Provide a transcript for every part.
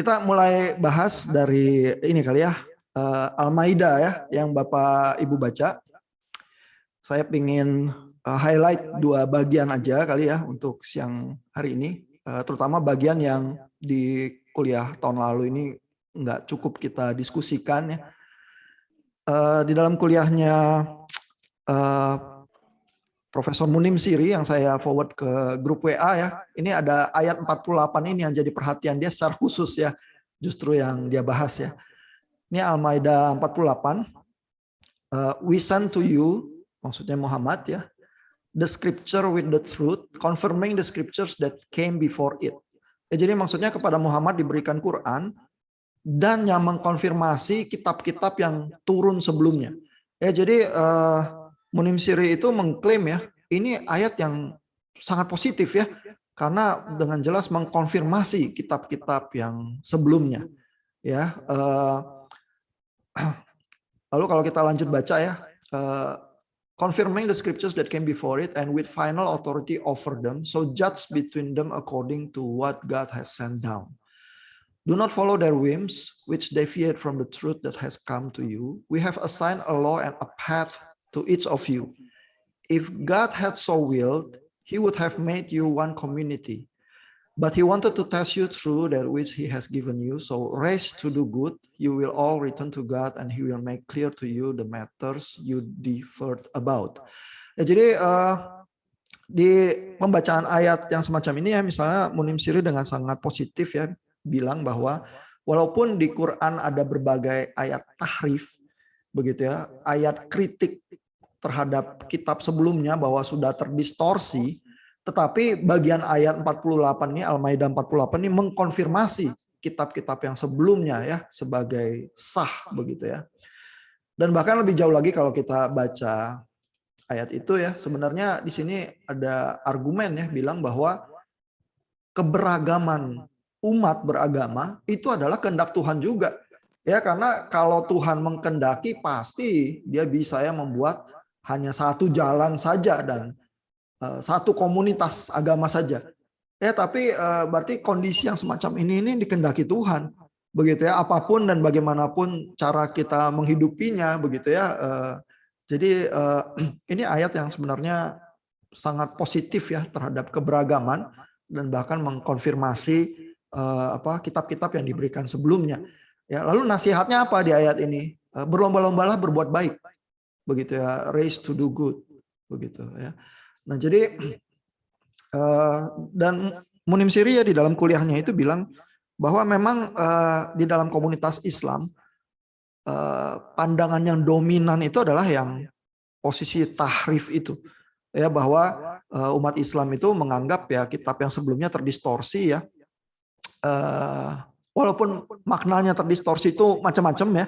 Kita mulai bahas dari ini kali ya, Al-Maidah ya, yang Bapak Ibu baca. Saya ingin highlight dua bagian aja kali ya untuk siang hari ini, terutama bagian yang di kuliah tahun lalu ini nggak cukup kita diskusikan ya. Di dalam kuliahnya Profesor Munim Siri yang saya forward ke grup WA ya. Ini ada ayat 48 ini yang jadi perhatian dia secara khusus ya. Justru yang dia bahas ya. Ini Al-Maidah 48. We send to you, maksudnya Muhammad ya, the scripture with the truth, confirming the scriptures that came before it. Ya, jadi maksudnya kepada Muhammad diberikan Quran dan yang mengkonfirmasi kitab-kitab yang turun sebelumnya. Ya, jadi Munim Siri itu mengklaim ya, ini ayat yang sangat positif ya, karena dengan jelas mengkonfirmasi kitab-kitab yang sebelumnya. Ya, lalu kalau kita lanjut baca ya, confirming the scriptures that came before it and with final authority over them, so judge between them according to what God has sent down. Do not follow their whims, which deviate from the truth that has come to you. We have assigned a law and a path to each of you. If God had so willed, he would have made you one community. But he wanted to test you through that which he has given you. So race to do good, you will all return to God and he will make clear to you the matters you differed about. Ya, jadi di pembacaan ayat yang semacam ini ya, misalnya Munim Siri dengan sangat positif ya, bilang bahwa walaupun di Quran ada berbagai ayat tahrif, begitu ya, ayat kritik terhadap kitab sebelumnya bahwa sudah terdistorsi, tetapi bagian ayat 48 ini, Al-Maidah 48 ini mengkonfirmasi kitab-kitab yang sebelumnya ya sebagai sah, begitu ya. Dan bahkan lebih jauh lagi kalau kita baca ayat itu ya, sebenarnya di sini ada argumen ya bilang bahwa keberagaman umat beragama itu adalah kehendak Tuhan juga. Ya, karena kalau Tuhan mengkehendaki pasti dia bisa ya membuat hanya satu jalan saja dan satu komunitas agama saja. Ya, tapi berarti kondisi yang semacam ini dikehendaki Tuhan. Begitu ya, apapun dan bagaimanapun cara kita menghidupinya, begitu ya. Jadi ini ayat yang sebenarnya sangat positif ya terhadap keberagaman dan bahkan mengkonfirmasi kitab-kitab yang diberikan sebelumnya. Ya, lalu nasihatnya apa di ayat ini? Berlomba-lombalah berbuat baik, begitu ya, race to do good, begitu ya. Nah, jadi dan Munim Siri ya di dalam kuliahnya itu bilang bahwa memang di dalam komunitas Islam pandangan yang dominan itu adalah yang posisi tahrif itu, ya, bahwa umat Islam itu menganggap ya kitab yang sebelumnya terdistorsi ya. Walaupun maknanya terdistorsi itu macam-macam ya.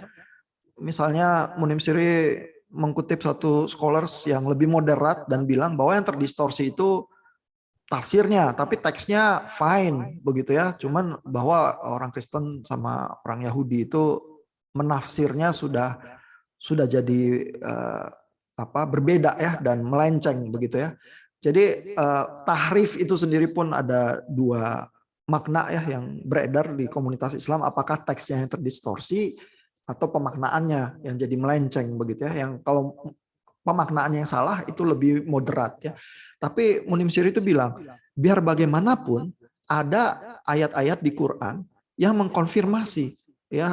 Misalnya Munim Siri mengutip satu scholars yang lebih moderat dan bilang bahwa yang terdistorsi itu tafsirnya, tapi teksnya fine, begitu ya. Cuman bahwa orang Kristen sama orang Yahudi itu menafsirnya sudah jadi berbeda ya dan melenceng, begitu ya. Jadi tahrif itu sendiri pun ada dua makna ya yang beredar di komunitas Islam, apakah teksnya yang terdistorsi atau pemaknaannya yang jadi melenceng, begitu ya. Yang kalau pemaknaannya yang salah itu lebih moderat ya. Tapi Munim Siri itu bilang biar bagaimanapun ada ayat-ayat di Quran yang mengkonfirmasi ya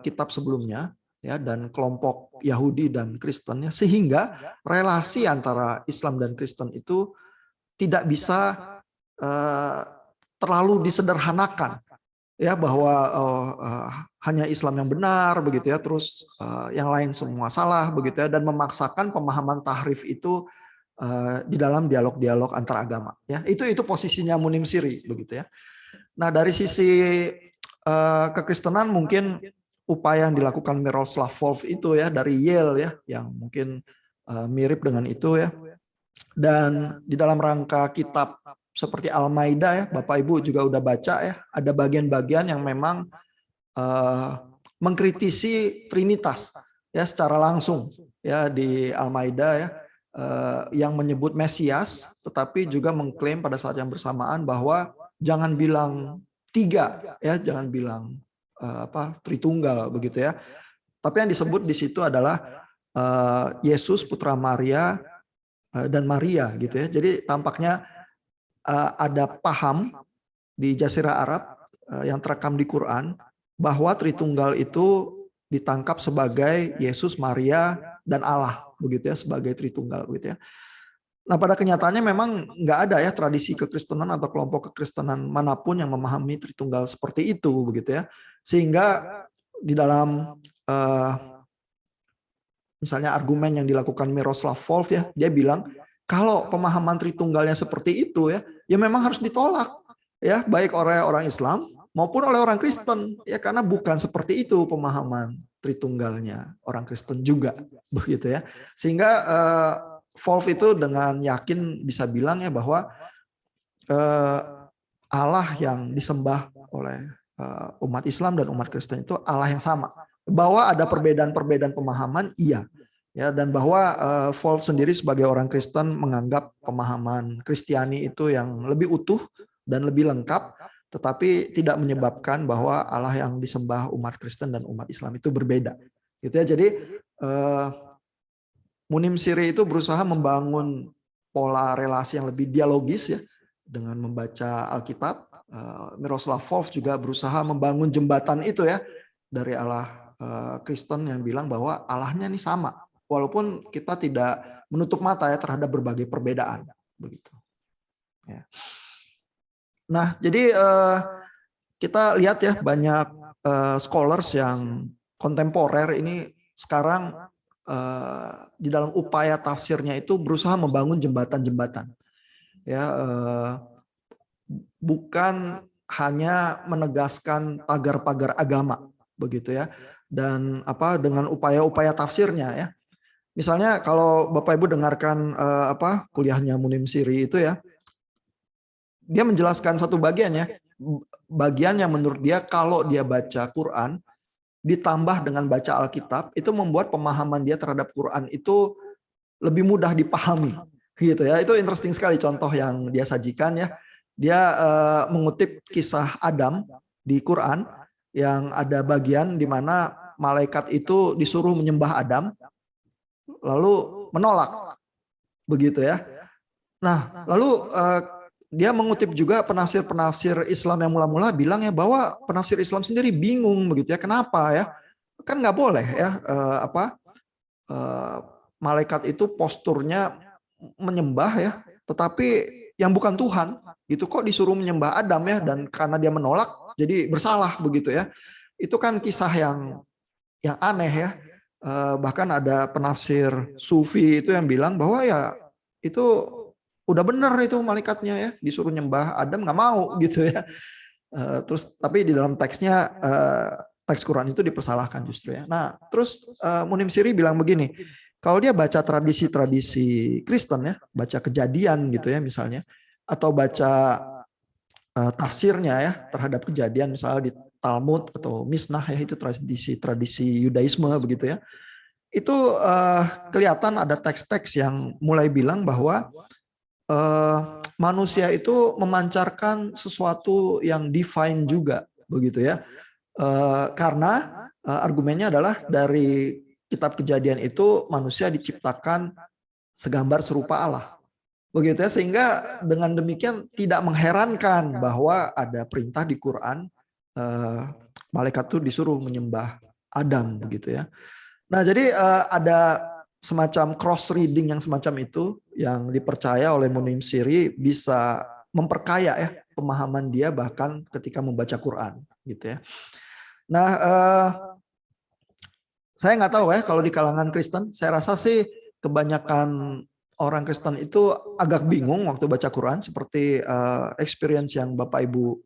kitab sebelumnya ya dan kelompok Yahudi dan Kristen ya, sehingga relasi antara Islam dan Kristen itu tidak bisa terlalu disederhanakan ya, bahwa hanya Islam yang benar, begitu ya, terus yang lain semua salah, begitu ya, dan memaksakan pemahaman tahrif itu di dalam dialog-dialog antar agama ya. Itu posisinya Munim Siri, begitu ya. Nah, dari sisi kekristenan mungkin upaya yang dilakukan Miroslav Volf itu ya dari Yale ya, yang mungkin mirip dengan itu ya. Dan di dalam rangka kitab seperti Al-Maidah ya, Bapak Ibu juga udah baca ya, ada bagian-bagian yang memang mengkritisi Trinitas ya secara langsung ya di Al-Maidah ya, yang menyebut Mesias, tetapi juga mengklaim pada saat yang bersamaan bahwa jangan bilang tiga ya, jangan bilang Tritunggal begitu ya. Tapi yang disebut di situ adalah Yesus putra Maria dan Maria gitu ya. Jadi tampaknya ada paham di Jazirah Arab yang terekam di Quran bahwa Tritunggal itu ditangkap sebagai Yesus, Maria, dan Allah begitu ya, sebagai Tritunggal begitu ya. Nah, pada kenyataannya memang nggak ada ya tradisi kekristenan atau kelompok kekristenan manapun yang memahami Tritunggal seperti itu begitu ya. Sehingga di dalam misalnya argumen yang dilakukan Miroslav Volf ya, dia bilang kalau pemahaman Tritunggalnya seperti itu ya, ya memang harus ditolak ya, baik oleh orang Islam maupun oleh orang Kristen ya, karena bukan seperti itu pemahaman Tritunggalnya orang Kristen juga begitu ya. Sehingga Volf itu dengan yakin bisa bilang ya bahwa Allah yang disembah oleh umat Islam dan umat Kristen itu Allah yang sama. Bahwa ada perbedaan-perbedaan pemahaman, iya. Ya, dan bahwa Volf sendiri sebagai orang Kristen menganggap pemahaman Kristiani itu yang lebih utuh dan lebih lengkap, tetapi tidak menyebabkan bahwa Allah yang disembah umat Kristen dan umat Islam itu berbeda. Gitu ya. Jadi Munim Siri itu berusaha membangun pola relasi yang lebih dialogis ya dengan membaca Alkitab. Miroslav Volf juga berusaha membangun jembatan itu ya dari Allah Kristen yang bilang bahwa Allahnya ini sama, walaupun kita tidak menutup mata ya terhadap berbagai perbedaan begitu. Ya. Nah, jadi kita lihat ya banyak scholars yang kontemporer ini sekarang di dalam upaya tafsirnya itu berusaha membangun jembatan-jembatan, ya bukan hanya menegaskan pagar-pagar agama, begitu ya, dan dengan upaya-upaya tafsirnya ya. Misalnya kalau Bapak Ibu dengarkan kuliahnya Munim Siri itu ya, dia menjelaskan satu bagian ya, bagian yang menurut dia kalau dia baca Quran ditambah dengan baca Alkitab itu membuat pemahaman dia terhadap Quran itu lebih mudah dipahami gitu ya. Itu interesting sekali contoh yang dia sajikan ya. Dia mengutip kisah Adam di Quran yang ada bagian di mana malaikat itu disuruh menyembah Adam lalu menolak begitu ya. Nah, lalu dia mengutip juga penafsir-penafsir Islam yang mula-mula bilang ya bahwa penafsir Islam sendiri bingung begitu ya, kenapa ya, kan nggak boleh ya malaikat itu posturnya menyembah ya, tetapi yang bukan Tuhan itu kok disuruh menyembah Adam ya, dan karena dia menolak jadi bersalah begitu ya. Itu kan kisah yang aneh ya. Bahkan ada penafsir Sufi itu yang bilang bahwa ya itu udah benar itu malaikatnya ya, disuruh nyembah Adam nggak mau gitu ya. Terus tapi di dalam teksnya teks Quran itu dipersalahkan justru ya. Nah terus Munim Siri bilang begini, kalau dia baca tradisi-tradisi Kristen ya, baca Kejadian gitu ya misalnya, atau baca tafsirnya ya terhadap Kejadian misalnya di Talmud atau Misnah ya, itu tradisi Yudaisme begitu ya, itu kelihatan ada teks-teks yang mulai bilang bahwa manusia itu memancarkan sesuatu yang divine juga begitu ya, karena argumennya adalah dari kitab Kejadian itu manusia diciptakan segambar serupa Allah begitu ya, sehingga dengan demikian tidak mengherankan bahwa ada perintah di Quran malaikat itu disuruh menyembah Adam begitu ya. Nah jadi ada semacam cross reading yang semacam itu yang dipercaya oleh Munim Siri bisa memperkaya ya pemahaman dia bahkan ketika membaca Quran gitu ya. Nah saya nggak tahu ya kalau di kalangan Kristen, saya rasa sih kebanyakan orang Kristen itu agak bingung waktu baca Quran, seperti experience yang Bapak Ibu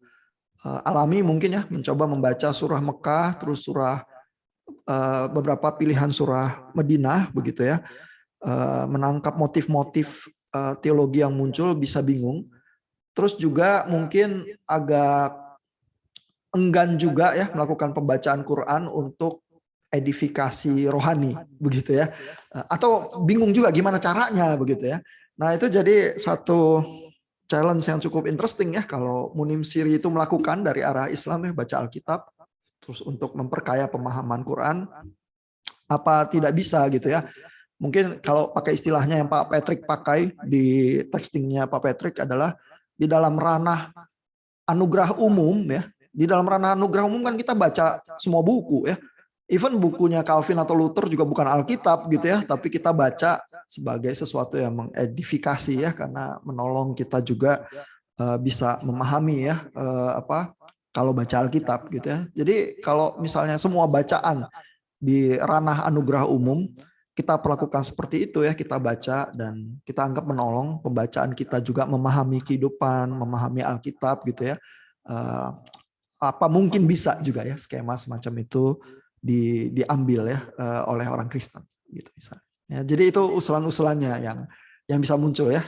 alami mungkin ya, mencoba membaca surah Mekah terus surah beberapa pilihan surah Madinah begitu ya, menangkap motif-motif teologi yang muncul bisa bingung. Terus juga mungkin agak enggan juga ya melakukan pembacaan Quran untuk edifikasi rohani begitu ya, atau bingung juga gimana caranya begitu ya. Nah itu jadi satu challenge yang cukup interesting ya kalau Munim Siri itu melakukan dari arah Islam ya, baca Alkitab terus untuk memperkaya pemahaman Quran, apa tidak bisa gitu ya. Mungkin kalau pakai istilahnya yang Pak Patrick pakai di textingnya Pak Patrick adalah di dalam ranah anugerah umum ya. Di dalam ranah anugerah umum kan kita baca semua buku ya. Even bukunya Calvin atau Luther juga bukan Alkitab gitu ya, tapi kita baca sebagai sesuatu yang mengedifikasi ya, karena menolong kita juga bisa memahami ya apa kalau baca Alkitab gitu ya. Jadi kalau misalnya semua bacaan di ranah anugerah umum kita perlakukan seperti itu ya, kita baca dan kita anggap menolong pembacaan kita juga memahami kehidupan, memahami Alkitab gitu ya. Apa mungkin bisa juga ya skema semacam itu diambil ya oleh orang Kristen gitu misalnya. Ya, jadi itu usulan-usulannya yang bisa muncul ya.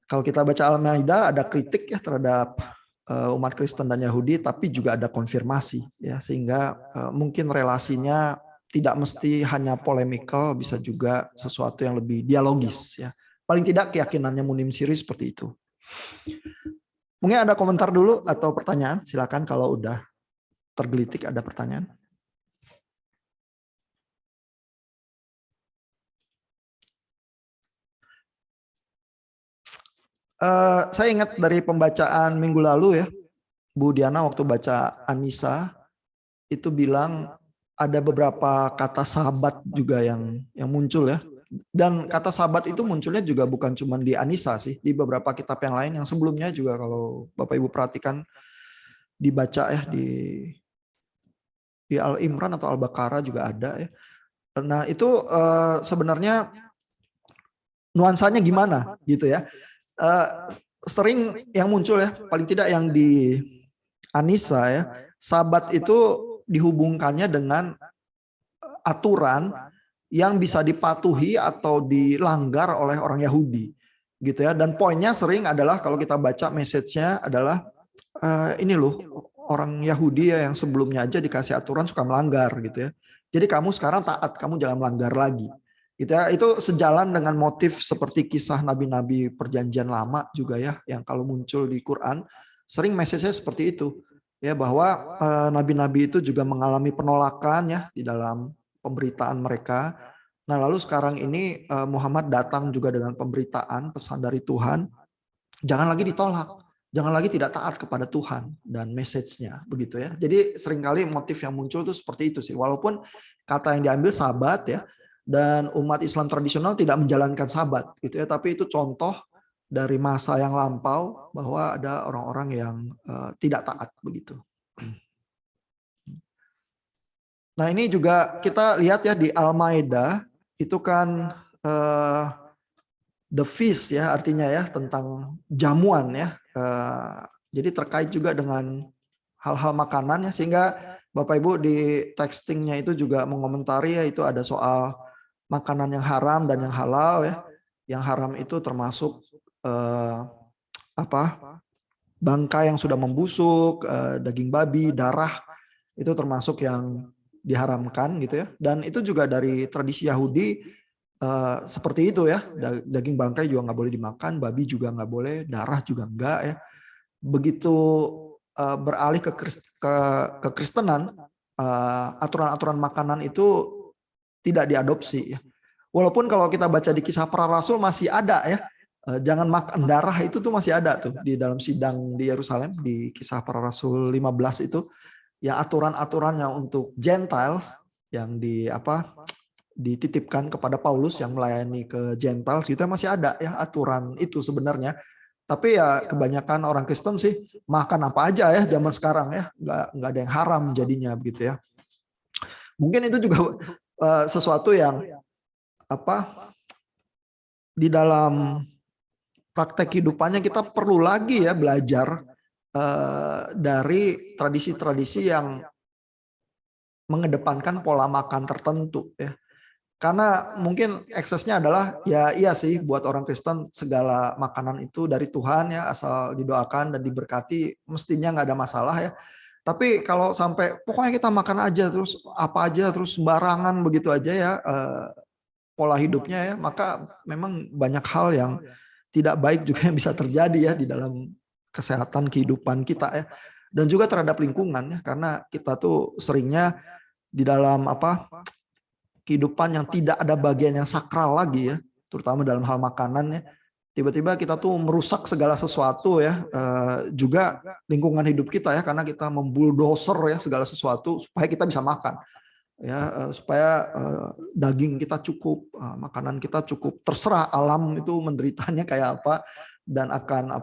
Kalau kita baca Al-Maidah ada kritik ya terhadap umat Kristen dan Yahudi, tapi juga ada konfirmasi ya, sehingga mungkin relasinya tidak mesti hanya polemikal, bisa juga sesuatu yang lebih dialogis ya. Paling tidak keyakinannya Munim Siri seperti itu. Mungkin ada komentar dulu atau pertanyaan, silakan kalau udah tergelitik ada pertanyaan. Saya ingat dari pembacaan minggu lalu ya, Bu Diana waktu baca Anissa itu bilang ada beberapa kata sahabat juga yang muncul ya. Dan kata sahabat itu munculnya juga bukan cuma di Anissa sih, di beberapa kitab yang lain yang sebelumnya juga kalau Bapak Ibu perhatikan dibaca ya di Al-Imran atau Al-Baqarah juga ada ya. Nah, itu sebenarnya nuansanya gimana gitu ya. Sering yang muncul ya, paling tidak yang di Anissa ya, sabat itu dihubungkannya dengan aturan yang bisa dipatuhi atau dilanggar oleh orang Yahudi gitu ya. Dan poinnya sering adalah kalau kita baca message-nya adalah ini loh orang Yahudi ya yang sebelumnya aja dikasih aturan suka melanggar gitu ya. Jadi kamu sekarang taat, kamu jangan melanggar lagi. Gitu ya, itu sejalan dengan motif seperti kisah nabi-nabi perjanjian lama juga ya, yang kalau muncul di Quran sering message-nya seperti itu ya, bahwa nabi-nabi itu juga mengalami penolakan ya di dalam pemberitaan mereka. Nah lalu sekarang ini Muhammad datang juga dengan pemberitaan pesan dari Tuhan, jangan lagi ditolak, jangan lagi tidak taat kepada Tuhan dan message-nya begitu ya. Jadi seringkali motif yang muncul itu seperti itu sih, walaupun kata yang diambil sabat ya, dan umat Islam tradisional tidak menjalankan sabat gitu ya, tapi itu contoh dari masa yang lampau bahwa ada orang-orang yang tidak taat begitu. Nah ini juga kita lihat ya di Al-Maidah itu kan the feast ya artinya ya tentang jamuan ya. Jadi terkait juga dengan hal-hal makanan ya, sehingga Bapak Ibu di textingnya itu juga mengomentari ya, itu ada soal makanan yang haram dan yang halal ya. Yang haram itu termasuk bangkai yang sudah membusuk, daging babi, darah itu termasuk yang diharamkan gitu ya. Dan itu juga dari tradisi Yahudi seperti itu ya. Daging bangkai juga nggak boleh dimakan, babi juga nggak boleh, darah juga enggak ya. Begitu beralih ke Kristenan, aturan-aturan makanan itu tidak diadopsi ya. Walaupun kalau kita baca di Kisah Para Rasul masih ada ya, jangan makan darah itu tuh masih ada tuh di dalam sidang di Yerusalem di Kisah Para Rasul 15 itu ya, aturan-aturannya untuk Gentiles yang dititipkan kepada Paulus yang melayani ke Gentiles itu masih ada ya aturan itu sebenarnya. Tapi ya kebanyakan orang Kristen sih makan apa aja ya zaman sekarang ya, nggak ada yang haram jadinya begitu ya. Mungkin itu juga sesuatu yang di dalam praktek kehidupannya kita perlu lagi ya belajar dari tradisi-tradisi yang mengedepankan pola makan tertentu ya. Karena mungkin eksesnya adalah ya iya sih buat orang Kristen segala makanan itu dari Tuhan ya, asal didoakan dan diberkati mestinya nggak ada masalah ya. Tapi kalau sampai pokoknya kita makan aja terus apa aja terus sembarangan begitu aja ya pola hidupnya ya, maka memang banyak hal yang tidak baik juga yang bisa terjadi ya di dalam kesehatan kehidupan kita ya, dan juga terhadap lingkungan ya, karena kita tuh seringnya di dalam kehidupan yang tidak ada bagian yang sakral lagi ya, terutama dalam hal makanan ya. Tiba-tiba kita tuh merusak segala sesuatu ya, juga lingkungan hidup kita ya, karena kita membuldoser ya segala sesuatu supaya kita bisa makan ya, supaya daging kita cukup, makanan kita cukup. Terserah alam itu menderitanya kayak apa dan akan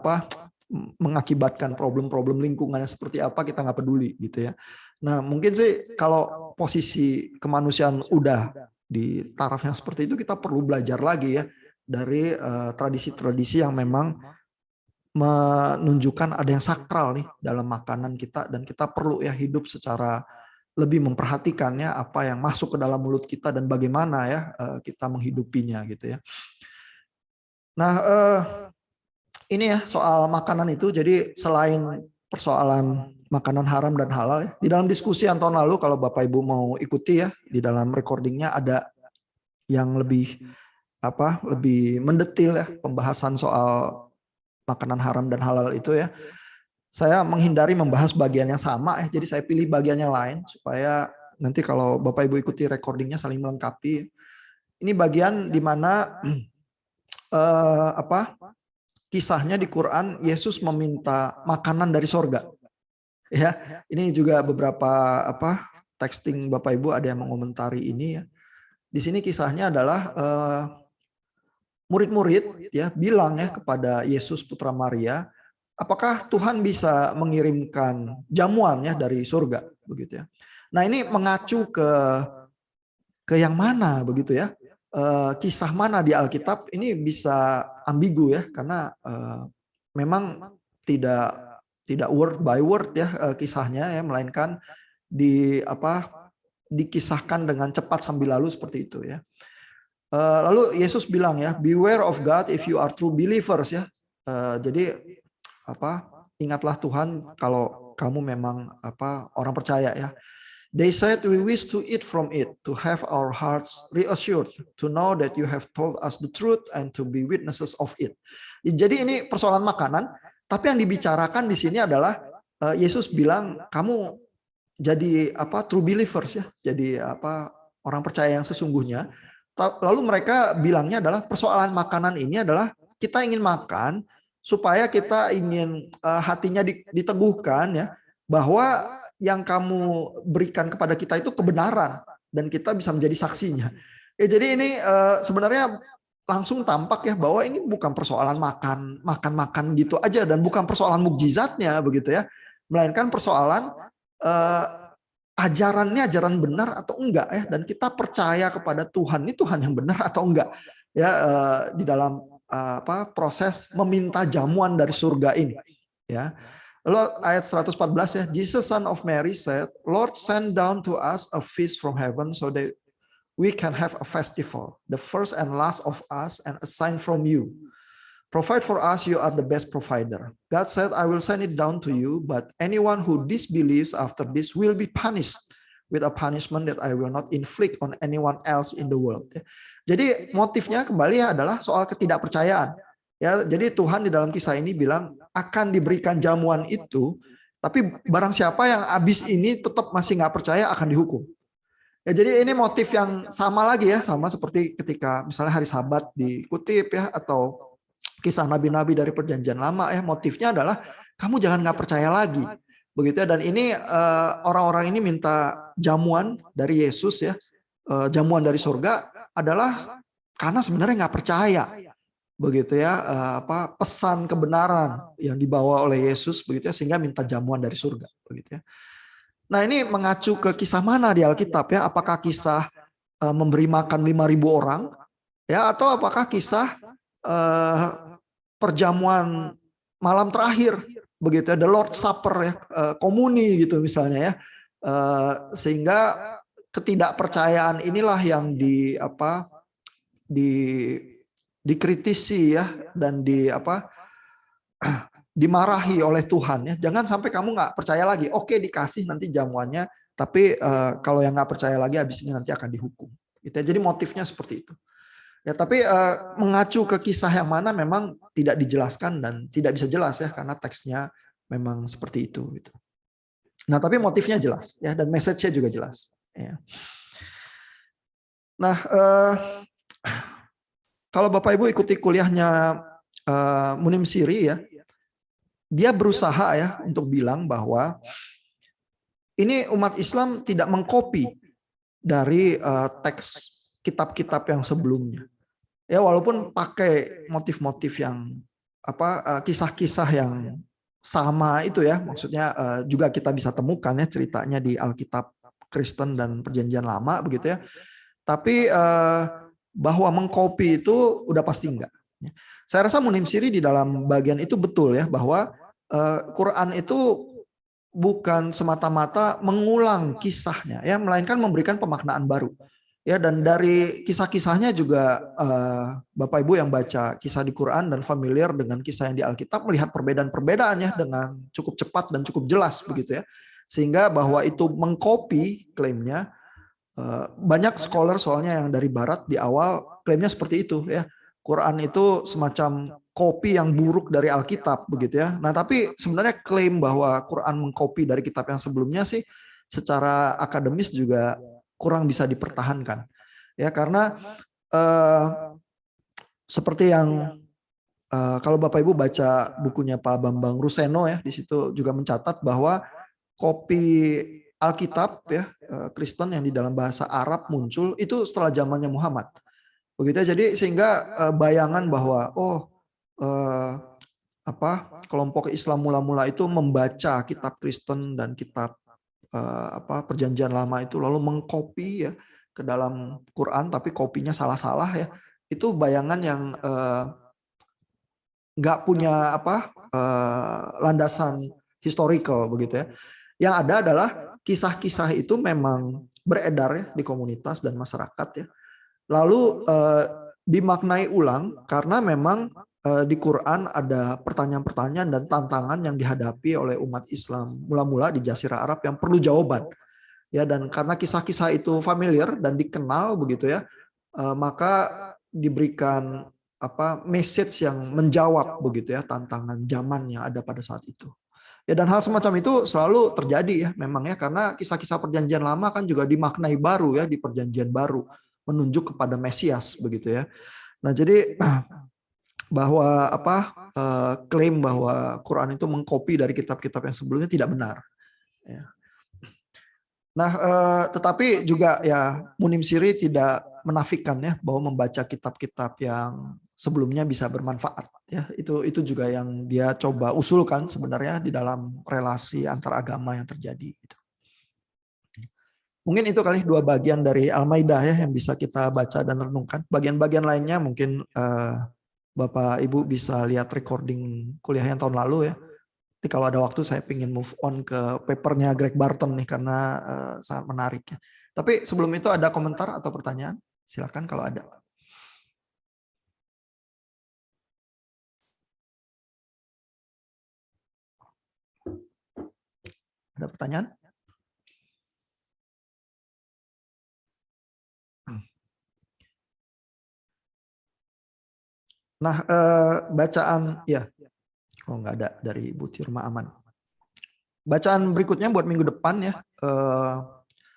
mengakibatkan problem-problem lingkungannya seperti apa, kita nggak peduli gitu ya. Nah mungkin sih kalau posisi kemanusiaan udah di taraf yang seperti itu, kita perlu belajar lagi ya dari tradisi-tradisi yang memang menunjukkan ada yang sakral nih dalam makanan kita, dan kita perlu ya hidup secara lebih memperhatikannya apa yang masuk ke dalam mulut kita dan bagaimana ya kita menghidupinya gitu ya. Nah ini ya soal makanan itu, jadi selain persoalan makanan haram dan halal ya, di dalam diskusi yang tahun lalu, kalau Bapak Ibu mau ikuti ya, di dalam recordingnya ada yang lebih lebih mendetil ya pembahasan soal makanan haram dan halal itu ya. Saya menghindari membahas bagian yang sama ya, jadi saya pilih bagian yang lain supaya nanti kalau Bapak Ibu ikuti recordingnya saling melengkapi. Ini bagian di mana kisahnya di Quran Yesus meminta makanan dari sorga. Ya, ini juga beberapa texting Bapak Ibu ada yang mengomentari ini ya. Di sini kisahnya adalah murid-murid ya bilang ya kepada Yesus putra Maria, apakah Tuhan bisa mengirimkan jamuan ya dari surga begitu ya. Nah, ini mengacu ke yang mana begitu ya. Kisah mana di Alkitab ini bisa ambigu ya, karena memang tidak word by word ya kisahnya ya, melainkan dikisahkan dengan cepat sambil lalu seperti itu ya. Lalu Yesus bilang ya, beware of God if you are true believers ya. Jadi ingatlah Tuhan kalau kamu memang orang percaya ya. They said we wish to eat from it, to have our hearts reassured, to know that you have told us the truth and to be witnesses of it. Jadi ini persoalan makanan, tapi yang dibicarakan di sini adalah Yesus bilang kamu jadi true believers ya, jadi orang percaya yang sesungguhnya. Lalu mereka bilangnya adalah persoalan makanan ini adalah kita ingin makan supaya kita ingin hatinya diteguhkan ya, bahwa yang kamu berikan kepada kita itu kebenaran dan kita bisa menjadi saksinya. Ya, jadi ini sebenarnya langsung tampak ya bahwa ini bukan persoalan makan gitu aja, dan bukan persoalan mukjizatnya begitu ya, melainkan persoalan ajaran benar atau enggak ya, dan kita percaya kepada Tuhan ini Tuhan yang benar atau enggak ya, di dalam proses meminta jamuan dari surga ini ya. Lalu ayat 114 ya, Jesus son of Mary said, Lord, send down to us a feast from heaven so that we can have a festival, the first and last of us, and a sign from you. Provide for us, you are the best provider. God said, I will send it down to you, but anyone who disbelieves after this will be punished with a punishment that I will not inflict on anyone else in the world. Jadi motifnya kembali adalah soal ketidakpercayaan. Ya, jadi Tuhan di dalam kisah ini bilang akan diberikan jamuan itu, tapi barang siapa yang habis ini tetap masih nggak percaya akan dihukum. Ya, jadi ini motif yang sama lagi ya, sama seperti ketika misalnya hari Sabat dikutip ya, atau kisah nabi-nabi dari Perjanjian Lama ya, motifnya adalah kamu jangan nggak percaya lagi, begitu ya. Dan ini orang-orang ini minta jamuan dari Yesus ya, jamuan dari surga adalah karena sebenarnya nggak percaya, begitu ya, pesan kebenaran yang dibawa oleh Yesus begitu ya, sehingga minta jamuan dari surga begitu ya. Nah, ini mengacu ke kisah mana di Alkitab ya? Apakah kisah memberi makan 5.000 orang ya, atau apakah kisah perjamuan malam terakhir begitu ya, the Lord's Supper ya, komuni gitu misalnya ya. Sehingga ketidakpercayaan inilah yang dikritisi ya, dan dimarahi oleh Tuhan ya. Jangan sampai kamu nggak percaya lagi. Oke, dikasih nanti jamuannya, tapi kalau yang nggak percaya lagi habis ini nanti akan dihukum. Gitu ya. Jadi motifnya seperti itu. Ya, tapi mengacu ke kisah yang mana memang tidak dijelaskan dan tidak bisa jelas ya karena teksnya memang seperti itu gitu. Nah, tapi motifnya jelas ya dan message-nya juga jelas ya. Nah, kalau Bapak Ibu ikuti kuliahnya Munim Siri ya, dia berusaha ya untuk bilang bahwa ini umat Islam tidak mengcopy dari teks kitab-kitab yang sebelumnya. Ya, walaupun pakai motif-motif yang kisah-kisah yang sama itu ya, maksudnya juga kita bisa temukan ya ceritanya di Alkitab Kristen dan Perjanjian Lama begitu ya. Tapi bahwa mengcopy itu udah pasti enggak. Saya rasa Munim Siri di dalam bagian itu betul ya, bahwa Quran itu bukan semata-mata mengulang kisahnya ya, melainkan memberikan pemaknaan baru. Ya, dan dari kisah-kisahnya juga Bapak Ibu yang baca kisah di Quran dan familiar dengan kisah yang di Alkitab melihat perbedaan-perbedaannya dengan cukup cepat dan cukup jelas begitu ya. Sehingga bahwa itu mengcopy klaimnya, banyak scholar soalnya yang dari barat di awal klaimnya seperti itu ya. Quran itu semacam kopi yang buruk dari Alkitab begitu ya. Nah, tapi sebenarnya klaim bahwa Quran mengcopy dari kitab yang sebelumnya sih secara akademis juga kurang bisa dipertahankan ya, karena seperti yang kalau Bapak Ibu baca bukunya Pak Bambang Ruseno ya, di situ juga mencatat bahwa kopi Alkitab ya Kristen yang di dalam bahasa Arab muncul itu setelah zamannya Muhammad begitu ya. Jadi sehingga bayangan bahwa kelompok Islam mula-mula itu membaca kitab Kristen dan kitab Perjanjian Lama itu lalu mengcopy ya ke dalam Quran, tapi kopinya salah-salah ya. Itu bayangan yang nggak punya landasan historical begitu ya. Yang ada adalah kisah-kisah itu memang beredar ya di komunitas dan masyarakat ya. Lalu dimaknai ulang karena memang di Quran ada pertanyaan-pertanyaan dan tantangan yang dihadapi oleh umat Islam mula-mula di Jazirah Arab yang perlu jawaban. Ya, dan karena kisah-kisah itu familiar dan dikenal begitu ya, maka diberikan message yang menjawab begitu ya tantangan zaman yang ada pada saat itu. Ya, dan hal semacam itu selalu terjadi ya memang ya, karena kisah-kisah Perjanjian Lama kan juga dimaknai baru ya di Perjanjian Baru, menunjuk kepada Mesias begitu ya. Nah, jadi bahwa klaim bahwa Quran itu mengcopy dari kitab-kitab yang sebelumnya tidak benar. Ya. Nah, tetapi juga ya Munim Siri tidak menafikan ya bahwa membaca kitab-kitab yang sebelumnya bisa bermanfaat ya. Itu juga yang dia coba usulkan sebenarnya di dalam relasi antar agama yang terjadi gitu. Mungkin itu kali dua bagian dari Al-Maidah ya yang bisa kita baca dan renungkan. Bagian-bagian lainnya mungkin Bapak Ibu bisa lihat recording kuliah yang tahun lalu ya. Jadi kalau ada waktu saya ingin move on ke papernya Greg Barton nih karena sangat menarik ya. Tapi sebelum itu ada komentar atau pertanyaan? Silakan kalau ada. Ada pertanyaan? Nah, bacaan ya. Oh, nggak ada dari Ibu Tirma Aman. Bacaan berikutnya buat minggu depan ya.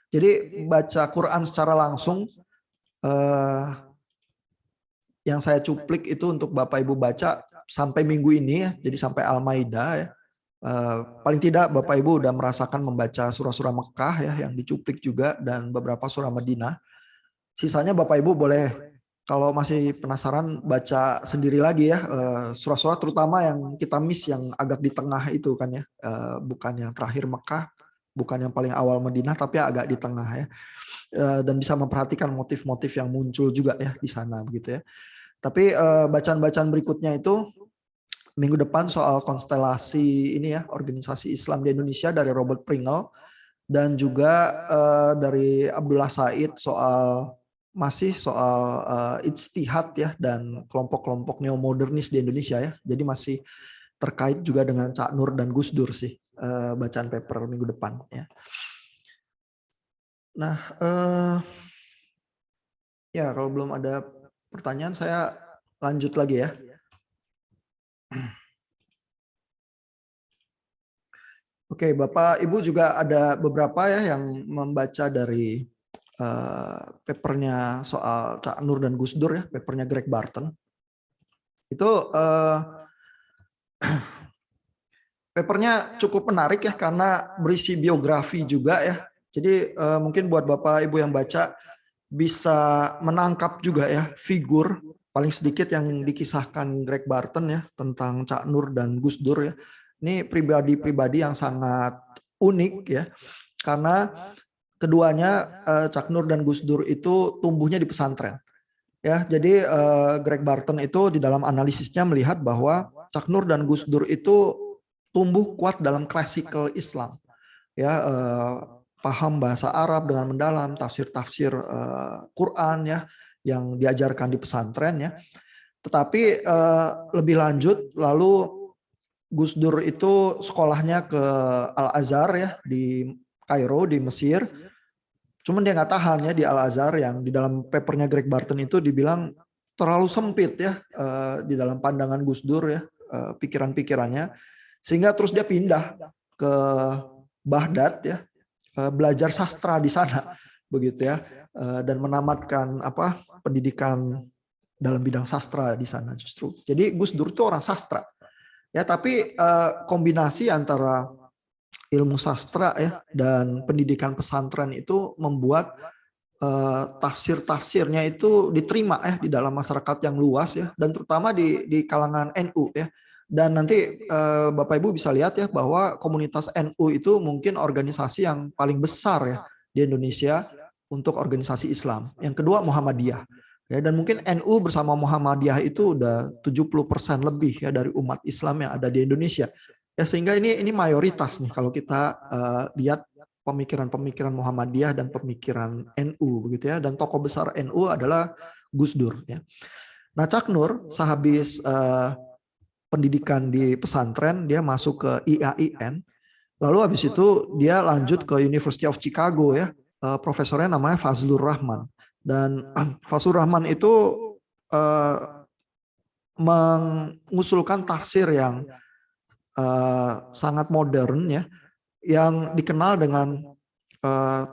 Jadi baca Quran secara langsung yang saya cuplik itu untuk Bapak Ibu baca sampai minggu ini ya. Jadi sampai Al-Maidah ya. Paling tidak Bapak Ibu udah merasakan membaca surah-surah Mekah ya yang dicuplik juga dan beberapa surah Madinah. Sisanya Bapak Ibu boleh kalau masih penasaran baca sendiri lagi ya surah-surah terutama yang kita miss yang agak di tengah itu kan ya, bukan yang terakhir Mekah, bukan yang paling awal Madinah tapi agak di tengah ya, dan bisa memperhatikan motif-motif yang muncul juga ya di sana begitu ya. Tapi bacaan-bacaan berikutnya itu minggu depan soal konstelasi ini ya organisasi Islam di Indonesia dari Robert Pringle dan juga dari Abdullah Said masih soal ijtihad ya dan kelompok-kelompok neomodernis di Indonesia ya. Jadi masih terkait juga dengan Cak Nur dan Gus Dur sih bacaan paper minggu depan ya. Nah, ya kalau belum ada pertanyaan saya lanjut lagi ya. Oke, Bapak Ibu juga ada beberapa ya yang membaca dari papernya soal Cak Nur dan Gus Dur ya, papernya Greg Barton. Itu papernya cukup menarik ya karena berisi biografi juga ya. Jadi mungkin buat Bapak Ibu yang baca bisa menangkap juga ya figur paling sedikit yang dikisahkan Greg Barton ya tentang Cak Nur dan Gus Dur ya. Ini pribadi-pribadi yang sangat unik ya karena keduanya Cak Nur dan Gus Dur itu tumbuhnya di pesantren. Ya, jadi Greg Barton itu di dalam analisisnya melihat bahwa Cak Nur dan Gus Dur itu tumbuh kuat dalam classical Islam. Ya, paham bahasa Arab dengan mendalam, tafsir-tafsir Quran ya yang diajarkan di pesantren ya. Tetapi lebih lanjut lalu Gus Dur itu sekolahnya ke Al-Azhar ya di Kairo di Mesir. Cuman dia nggak tahan ya di Al-Azhar yang di dalam papernya Greg Barton itu dibilang terlalu sempit ya di dalam pandangan Gus Dur ya pikiran-pikirannya, sehingga terus dia pindah ke Baghdad ya belajar sastra di sana begitu ya dan menamatkan pendidikan dalam bidang sastra di sana justru. Jadi Gus Dur itu orang sastra ya, tapi kombinasi antara ilmu sastra ya dan pendidikan pesantren itu membuat tafsir-tafsirnya itu diterima ya di dalam masyarakat yang luas ya, dan terutama di kalangan NU ya. Dan nanti Bapak Ibu bisa lihat ya bahwa komunitas NU itu mungkin organisasi yang paling besar ya di Indonesia untuk organisasi Islam. Yang kedua Muhammadiyah. Ya, dan mungkin NU bersama Muhammadiyah itu udah 70% lebih ya dari umat Islam yang ada di Indonesia. Ya, sehingga ini mayoritas nih kalau kita lihat pemikiran-pemikiran Muhammadiyah dan pemikiran NU begitu ya, dan tokoh besar NU adalah Gus Dur ya. Nah, Cak Nur sehabis pendidikan di pesantren dia masuk ke IAIN, lalu habis itu dia lanjut ke University of Chicago ya, profesornya namanya Fazlur Rahman, dan Fazlur Rahman itu mengusulkan tafsir yang sangat modern ya, yang dikenal dengan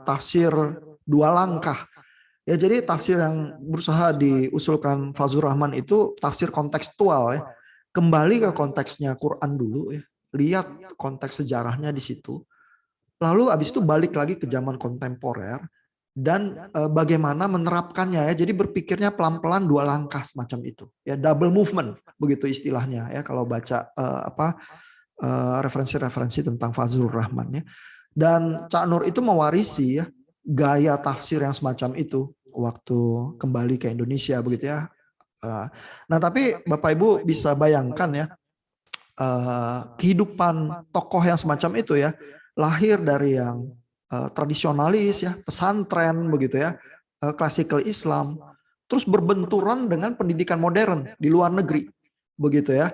tafsir dua langkah. Ya, jadi tafsir yang berusaha diusulkan Fazlur Rahman itu tafsir kontekstual ya. Kembali ke konteksnya Quran dulu ya. Lihat konteks sejarahnya di situ. Lalu habis itu balik lagi ke zaman kontemporer dan bagaimana menerapkannya ya. Jadi berpikirnya pelan-pelan dua langkah semacam itu. Ya, double movement begitu istilahnya ya kalau baca referensi-referensi tentang Fazlur Rahman ya. Dan Cak Nur itu mewarisi ya gaya tafsir yang semacam itu waktu kembali ke Indonesia begitu ya. Nah, tapi Bapak Ibu bisa bayangkan ya kehidupan tokoh yang semacam itu ya, lahir dari yang tradisionalis ya, pesantren begitu ya, classical Islam, terus berbenturan dengan pendidikan modern di luar negeri begitu ya,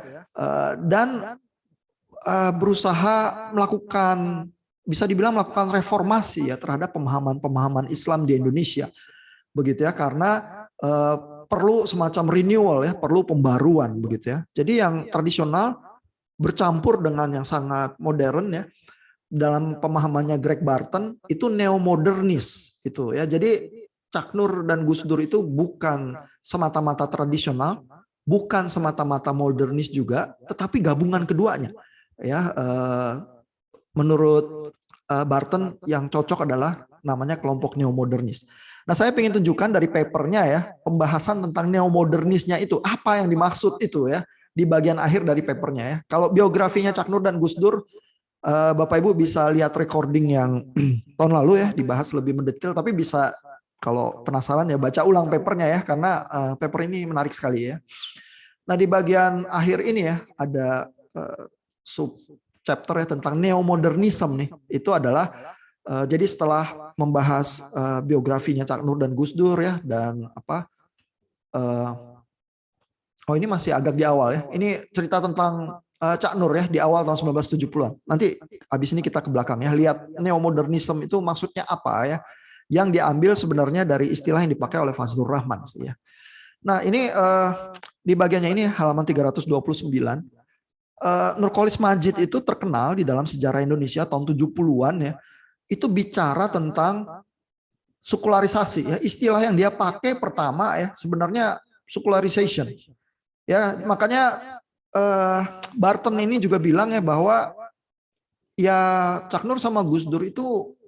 dan berusaha melakukan, bisa dibilang melakukan reformasi ya terhadap pemahaman-pemahaman Islam di Indonesia begitu ya, karena perlu semacam renewal ya, perlu pembaruan begitu ya. Jadi yang tradisional bercampur dengan yang sangat modern ya. Dalam pemahamannya Greg Barton itu neomodernis itu ya. Jadi Cak Nur dan Gus Dur itu bukan semata-mata tradisional, bukan semata-mata modernis juga, tetapi gabungan keduanya. Ya, menurut Barton yang cocok adalah namanya kelompok neomodernis. Nah, saya ingin tunjukkan dari papernya ya, pembahasan tentang neomodernisnya itu, apa yang dimaksud itu ya, di bagian akhir dari papernya ya. Kalau biografinya Cak Nur dan Gus Dur, Bapak Ibu bisa lihat recording yang tahun lalu ya, dibahas lebih mendetail, tapi bisa kalau penasaran ya baca ulang papernya ya, karena paper ini menarik sekali ya. Nah, di bagian akhir ini ya, ada sub chapter ya tentang neomodernism nih, itu adalah jadi setelah membahas biografinya Cak Nur dan Gus Dur ya, dan oh ini masih agak di awal ya. Ini cerita tentang Cak Nur ya di awal tahun 1970-an. Nanti habis ini kita ke belakang ya, lihat neomodernism itu maksudnya apa ya. Yang diambil sebenarnya dari istilah yang dipakai oleh Fazlur Rahman sih ya. Nah, ini di bagiannya ini halaman 329. Nurcholish Madjid itu terkenal di dalam sejarah Indonesia tahun 70-an ya. Itu bicara tentang sekularisasi ya. Istilah yang dia pakai pertama ya sebenarnya secularization. Ya, makanya Barton ini juga bilang ya bahwa ya Cak Nur sama Gus Dur itu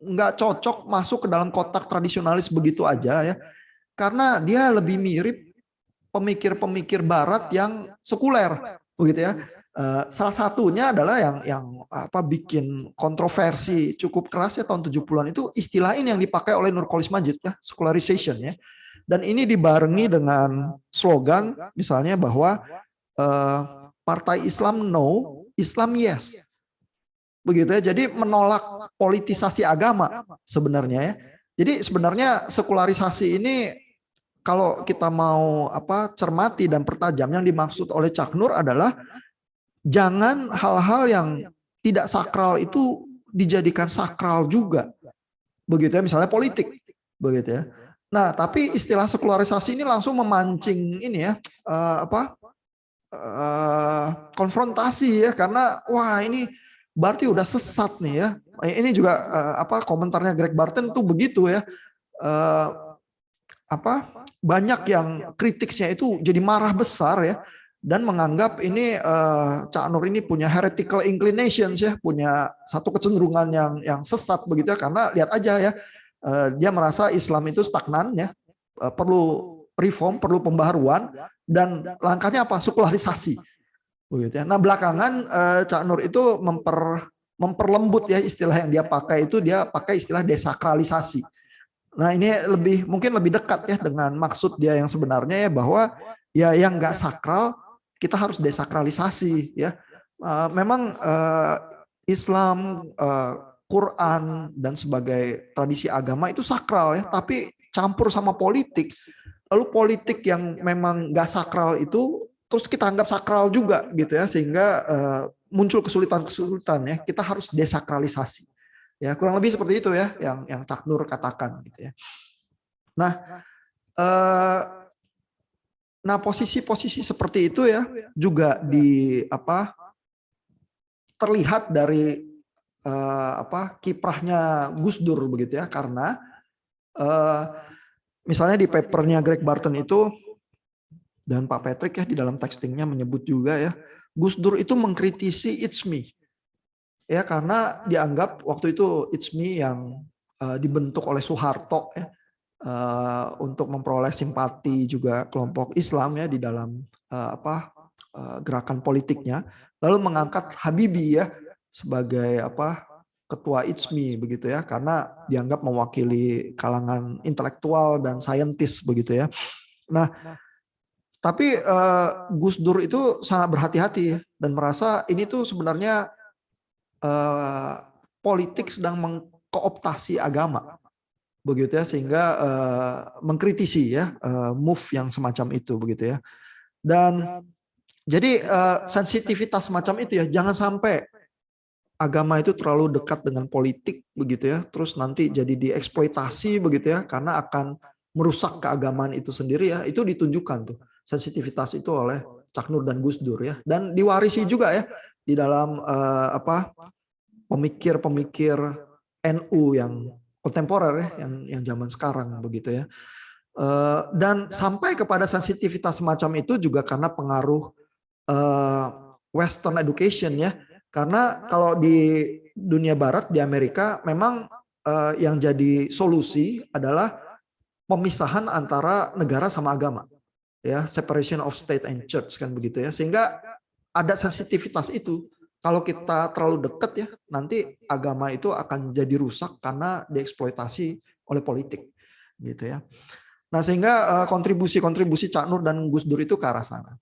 nggak cocok masuk ke dalam kotak tradisionalis begitu aja ya. Karena dia lebih mirip pemikir-pemikir barat yang sekuler begitu ya. Salah satunya adalah yang apa bikin kontroversi cukup keras ya tahun 70-an itu istilah ini yang dipakai oleh Nurcholish Madjid ya, secularization ya. Dan ini dibarengi dengan slogan misalnya bahwa Partai Islam no, Islam yes. Begitu ya. Jadi menolak politisasi agama sebenarnya ya. Jadi sebenarnya sekularisasi ini kalau kita mau apa cermati dan pertajam yang dimaksud oleh Cak Nur adalah jangan hal-hal yang tidak sakral itu dijadikan sakral juga. Begitu ya, misalnya politik. Begitu ya. Nah, tapi istilah sekularisasi ini langsung memancing ini ya, konfrontasi ya, karena wah ini berarti udah sesat nih ya. Ini juga apa komentarnya Greg Barton tuh begitu ya. Banyak yang kritiknya itu jadi marah besar ya dan menganggap ini Cak Nur ini punya heretical inclinations ya, punya satu kecenderungan yang sesat begitu ya, karena lihat aja ya dia merasa Islam itu stagnan ya, perlu reform, perlu pembaharuan dan langkahnya apa? Sekularisasi. Begitu ya. Nah, belakangan Cak Nur itu memperlembut ya istilah yang dia pakai itu, dia pakai istilah desakralisasi. Nah, ini mungkin lebih dekat ya dengan maksud dia yang sebenarnya ya, bahwa ya yang nggak sakral kita harus desakralisasi ya. Memang Islam, Quran dan sebagai tradisi agama itu sakral ya, tapi campur sama politik. Lalu politik yang memang nggak sakral itu terus kita anggap sakral juga gitu ya, sehingga muncul kesulitan-kesulitan ya. Kita harus desakralisasi. Ya, kurang lebih seperti itu ya yang Cak Nur katakan gitu ya. Nah, posisi-posisi seperti itu ya juga terlihat dari kiprahnya Gus Dur begitu ya, karena misalnya di papernya Greg Barton itu dan Pak Patrick ya di dalam textingnya menyebut juga ya, Gus Dur itu mengkritisi It's Me. Ya, karena dianggap waktu itu It's Me yang dibentuk oleh Soeharto ya, untuk memperoleh simpati juga kelompok Islam ya di dalam gerakan politiknya, lalu mengangkat Habibie ya sebagai ketua It's Me begitu ya, karena dianggap mewakili kalangan intelektual dan saintis begitu ya. Nah, tapi Gus Dur itu sangat berhati-hati dan merasa ini tuh sebenarnya politik sedang mengkooptasi agama begitu ya, sehingga mengkritisi ya move yang semacam itu begitu ya. Dan jadi sensitivitas semacam itu ya, jangan sampai agama itu terlalu dekat dengan politik begitu ya, terus nanti jadi dieksploitasi begitu ya, karena akan merusak keagamaan itu sendiri ya. Itu ditunjukkan tuh sensitivitas itu oleh Cak Nur dan Gus Dur ya, dan diwarisi juga ya di dalam pemikir-pemikir NU yang kontemporer ya, yang zaman sekarang begitu ya. Dan sampai kepada sensitivitas semacam itu juga karena pengaruh Western education ya. Karena kalau di dunia Barat, di Amerika, memang yang jadi solusi adalah pemisahan antara negara sama agama, ya, separation of state and church kan begitu ya. Sehingga ada sensitivitas itu. Kalau kita terlalu dekat ya, nanti agama itu akan jadi rusak karena dieksploitasi oleh politik, gitu ya. Nah, sehingga kontribusi-kontribusi Cak Nur dan Gus Dur itu ke arah sana.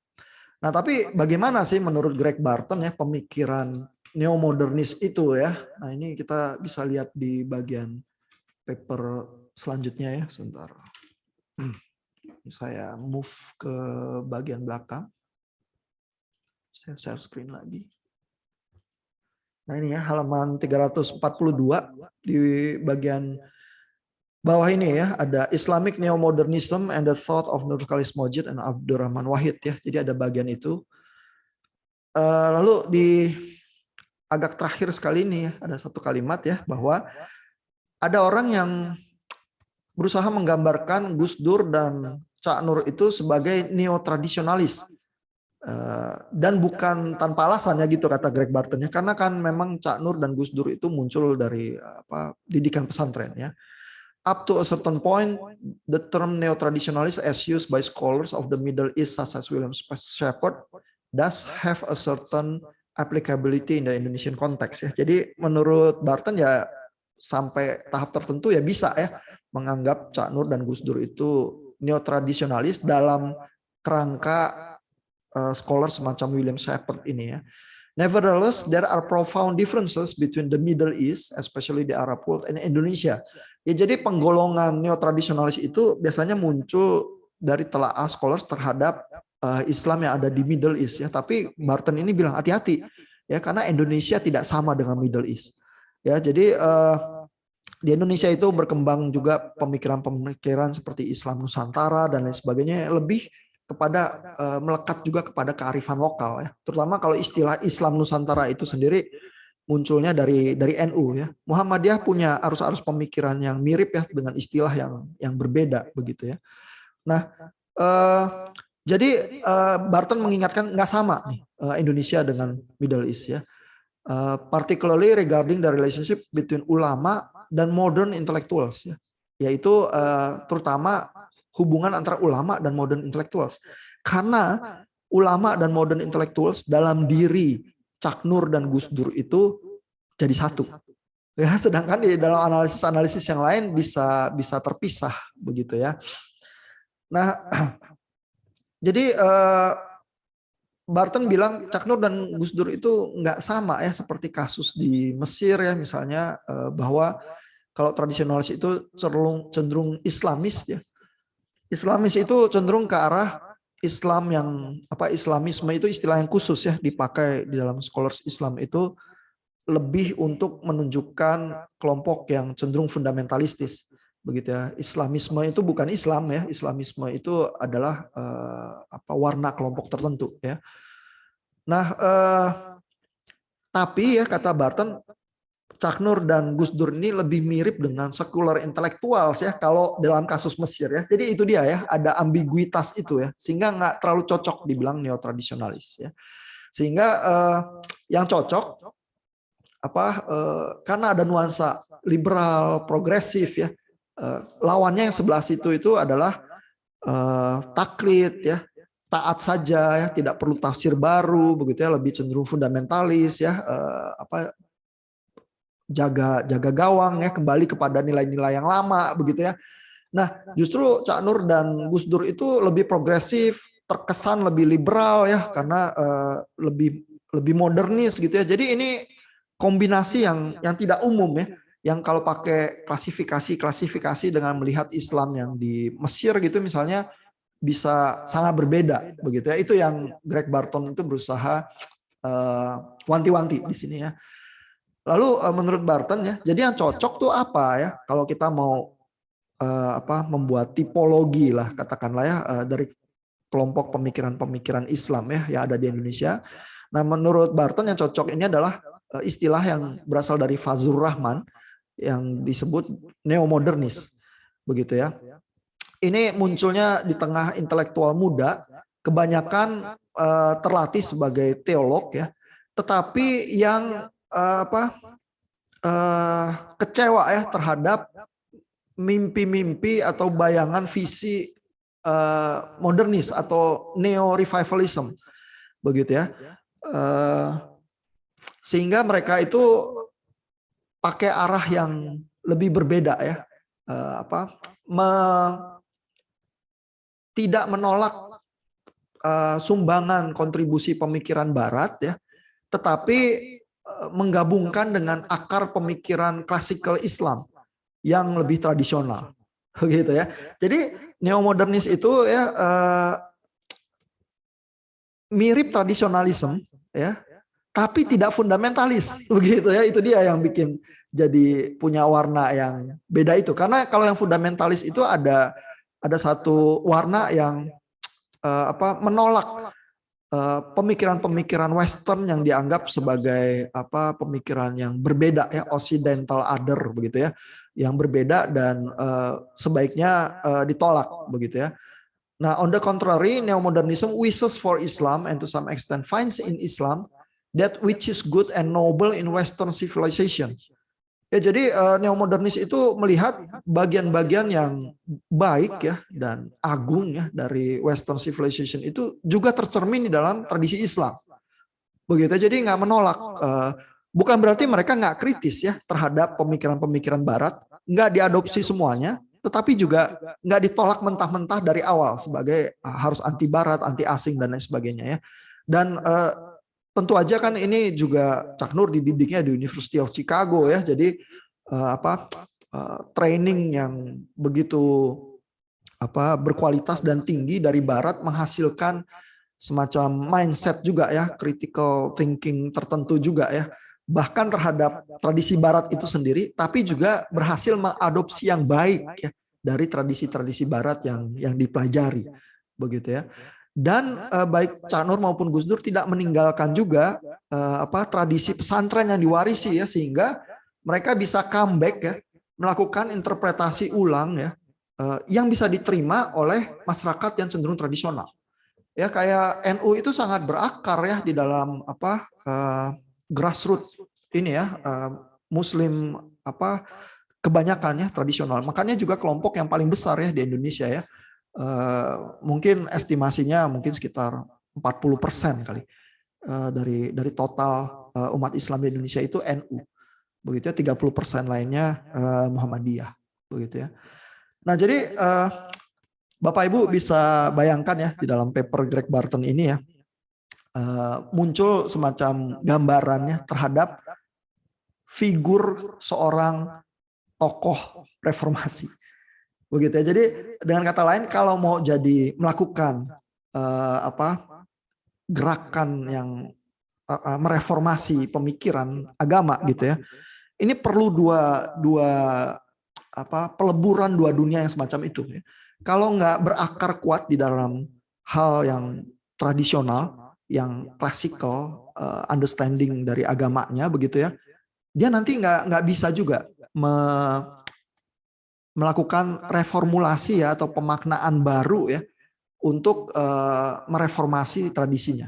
Nah, tapi bagaimana sih menurut Greg Barton ya pemikiran neomodernis itu ya? Nah, ini kita bisa lihat di bagian paper selanjutnya ya, sebentar. Saya move ke bagian belakang. Saya share screen lagi. Nah, ini ya halaman 342 di bagian bawah ini ya ada Islamic Neo-Modernism and the Thought of Nur Khalis Mojid and Abdurrahman Wahid ya. Jadi ada bagian itu. Lalu di agak terakhir sekali ini ya, ada satu kalimat ya bahwa ada orang yang berusaha menggambarkan Gus Dur dan Cak Nur itu sebagai neo-tradisionalis. Dan bukan tanpa alasan ya gitu kata Greg Barton ya, karena kan memang Cak Nur dan Gus Dur itu muncul dari didikan pesantren ya. Up to a certain point, the term neo-traditionalist as used by scholars of the Middle East such as William Shepard does have a certain applicability in the Indonesian context ya. Jadi menurut Barton ya sampai tahap tertentu ya bisa ya menganggap Cak Nur dan Gus Dur itu neo-tradisionalis dalam kerangka scholar semacam William Shepard ini ya. Nevertheless, there are profound differences between the Middle East, especially the Arab world, and Indonesia. Ya, jadi penggolongan neo-tradisionalis itu biasanya muncul dari telaah scholars terhadap Islam yang ada di Middle East ya. Tapi Barton ini bilang hati-hati ya karena Indonesia tidak sama dengan Middle East. Ya, jadi di Indonesia itu berkembang juga pemikiran-pemikiran seperti Islam Nusantara dan lain sebagainya lebih kepada melekat juga kepada kearifan lokal ya. Terutama kalau istilah Islam Nusantara itu sendiri munculnya dari NU ya. Muhammadiyah punya arus-arus pemikiran yang mirip ya dengan istilah yang berbeda begitu ya. Nah, jadi Barton mengingatkan nggak sama nih Indonesia dengan Middle East ya. Particularly regarding the relationship between ulama dan modern intellectuals ya. Yaitu terutama hubungan antara ulama dan modern intellectuals. Karena ulama dan modern intellectuals dalam diri Cak Nur dan Gus Dur itu jadi satu. Ya, sedangkan di dalam analisis-analisis yang lain bisa terpisah begitu ya. Nah, jadi Barton bilang Cak Nur dan Gus Dur itu nggak sama ya seperti kasus di Mesir ya misalnya bahwa kalau tradisionalis itu cenderung Islamis ya. Islamis itu cenderung ke arah Islam yang Islamisme itu istilah yang khusus ya dipakai di dalam scholars Islam itu lebih untuk menunjukkan kelompok yang cenderung fundamentalistis begitu ya. Islamisme itu bukan Islam ya, Islamisme itu adalah warna kelompok tertentu ya. Nah, tapi ya kata Barton, Cak Nur dan Gus Dur ini lebih mirip dengan sekuler intelektual ya kalau dalam kasus Mesir ya. Jadi itu dia ya, ada ambiguitas itu ya, sehingga nggak terlalu cocok dibilang neotradisionalis ya. Sehingga yang cocok karena ada nuansa liberal, progresif ya. Lawannya yang sebelah situ itu adalah taklid ya, taat saja ya, tidak perlu tafsir baru begitu ya, lebih cenderung fundamentalis ya, jaga gawang ya, kembali kepada nilai-nilai yang lama begitu ya. Nah, justru Cak Nur dan Gus Dur itu lebih progresif, terkesan lebih liberal ya karena lebih modernis gitu ya. Jadi ini kombinasi yang tidak umum ya. Yang kalau pakai klasifikasi dengan melihat Islam yang di Mesir gitu misalnya bisa sangat berbeda begitu ya. Itu yang Greg Barton itu berusaha wanti-wanti di sini ya. Lalu menurut Barton ya, jadi yang cocok tuh apa ya? Kalau kita mau membuat tipologi lah katakanlah ya dari kelompok pemikiran-pemikiran Islam ya yang ada di Indonesia. Nah, menurut Barton yang cocok ini adalah istilah yang berasal dari Fazlur Rahman yang disebut neomodernis begitu ya. Ini munculnya di tengah intelektual muda, kebanyakan terlatih sebagai teolog ya, tetapi yang kecewa ya terhadap mimpi-mimpi atau bayangan visi modernis atau neo-revivalism begitu ya, sehingga mereka itu pakai arah yang lebih berbeda ya, tidak menolak sumbangan kontribusi pemikiran Barat ya, tetapi menggabungkan dengan akar pemikiran klasikal Islam yang lebih tradisional, gitu ya. Jadi neomodernis itu ya mirip tradisionalisme, ya, tapi tidak fundamentalis, begitu ya. Itu dia yang bikin jadi punya warna yang beda itu. Karena kalau yang fundamentalis itu ada satu warna yang menolak pemikiran-pemikiran Western yang dianggap sebagai pemikiran yang berbeda ya, Occidental other begitu ya, yang berbeda dan sebaiknya ditolak begitu ya. Nah, on the contrary, neo-modernism wishes for Islam and to some extent finds in Islam that which is good and noble in Western civilization. Ya, jadi neomodernis itu melihat bagian-bagian yang baik ya dan agung ya dari Western civilization itu juga tercermin di dalam tradisi Islam. Begitu, jadi nggak menolak. Bukan berarti mereka nggak kritis ya terhadap pemikiran-pemikiran Barat, nggak diadopsi semuanya, tetapi juga nggak ditolak mentah-mentah dari awal sebagai harus anti Barat, anti asing dan lain sebagainya ya. Dan tentu aja kan ini juga Cak Nur dididiknya di University of Chicago ya, jadi training yang begitu berkualitas dan tinggi dari Barat menghasilkan semacam mindset juga ya, critical thinking tertentu juga ya, bahkan terhadap tradisi Barat itu sendiri, tapi juga berhasil mengadopsi yang baik ya dari tradisi-tradisi Barat yang dipelajari begitu ya. Dan baik Cak Nur maupun Gus Dur tidak meninggalkan juga tradisi pesantren yang diwarisi ya, sehingga mereka bisa comeback ya, melakukan interpretasi ulang ya yang bisa diterima oleh masyarakat yang cenderung tradisional. Ya, kayak NU itu sangat berakar ya di dalam grassroots ini ya, Muslim kebanyakan ya tradisional. Makanya juga kelompok yang paling besar ya di Indonesia ya. Mungkin estimasinya mungkin sekitar 40% kali dari total umat Islam di Indonesia itu NU, begitu ya. 30% lainnya Muhammadiyah, begitu ya. Nah, jadi Bapak Ibu bisa bayangkan ya di dalam paper Greg Barton ini ya, muncul semacam gambarannya terhadap figur seorang tokoh reformasi. Begitu ya. Jadi dengan kata lain, kalau mau jadi melakukan gerakan yang mereformasi pemikiran agama gitu ya, ini perlu dua peleburan dua dunia yang semacam itu ya. Kalau nggak berakar kuat di dalam hal yang tradisional, yang classical understanding dari agamanya begitu ya, dia nanti nggak bisa juga melakukan reformulasi ya atau pemaknaan baru ya untuk mereformasi tradisinya,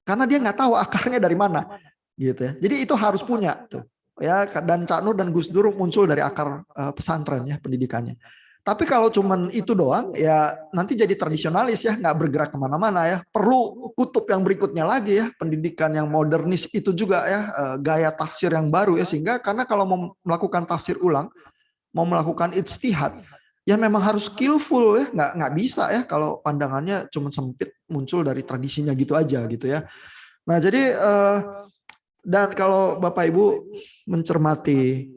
karena dia nggak tahu akarnya dari mana gitu ya. Jadi itu harus punya tuh ya, dan Cak Nur dan Gus Dur muncul dari akar pesantren ya pendidikannya. Tapi kalau cuman itu doang ya nanti jadi tradisionalis ya, nggak bergerak kemana-mana ya. Perlu kutub yang berikutnya lagi ya, pendidikan yang modernis itu juga ya, gaya tafsir yang baru ya, sehingga karena kalau mau melakukan tafsir ulang, mau melakukan ijtihad, ya memang harus skillful ya, nggak bisa ya kalau pandangannya cuma sempit muncul dari tradisinya gitu aja gitu ya. Nah, jadi dan kalau Bapak Ibu mencermati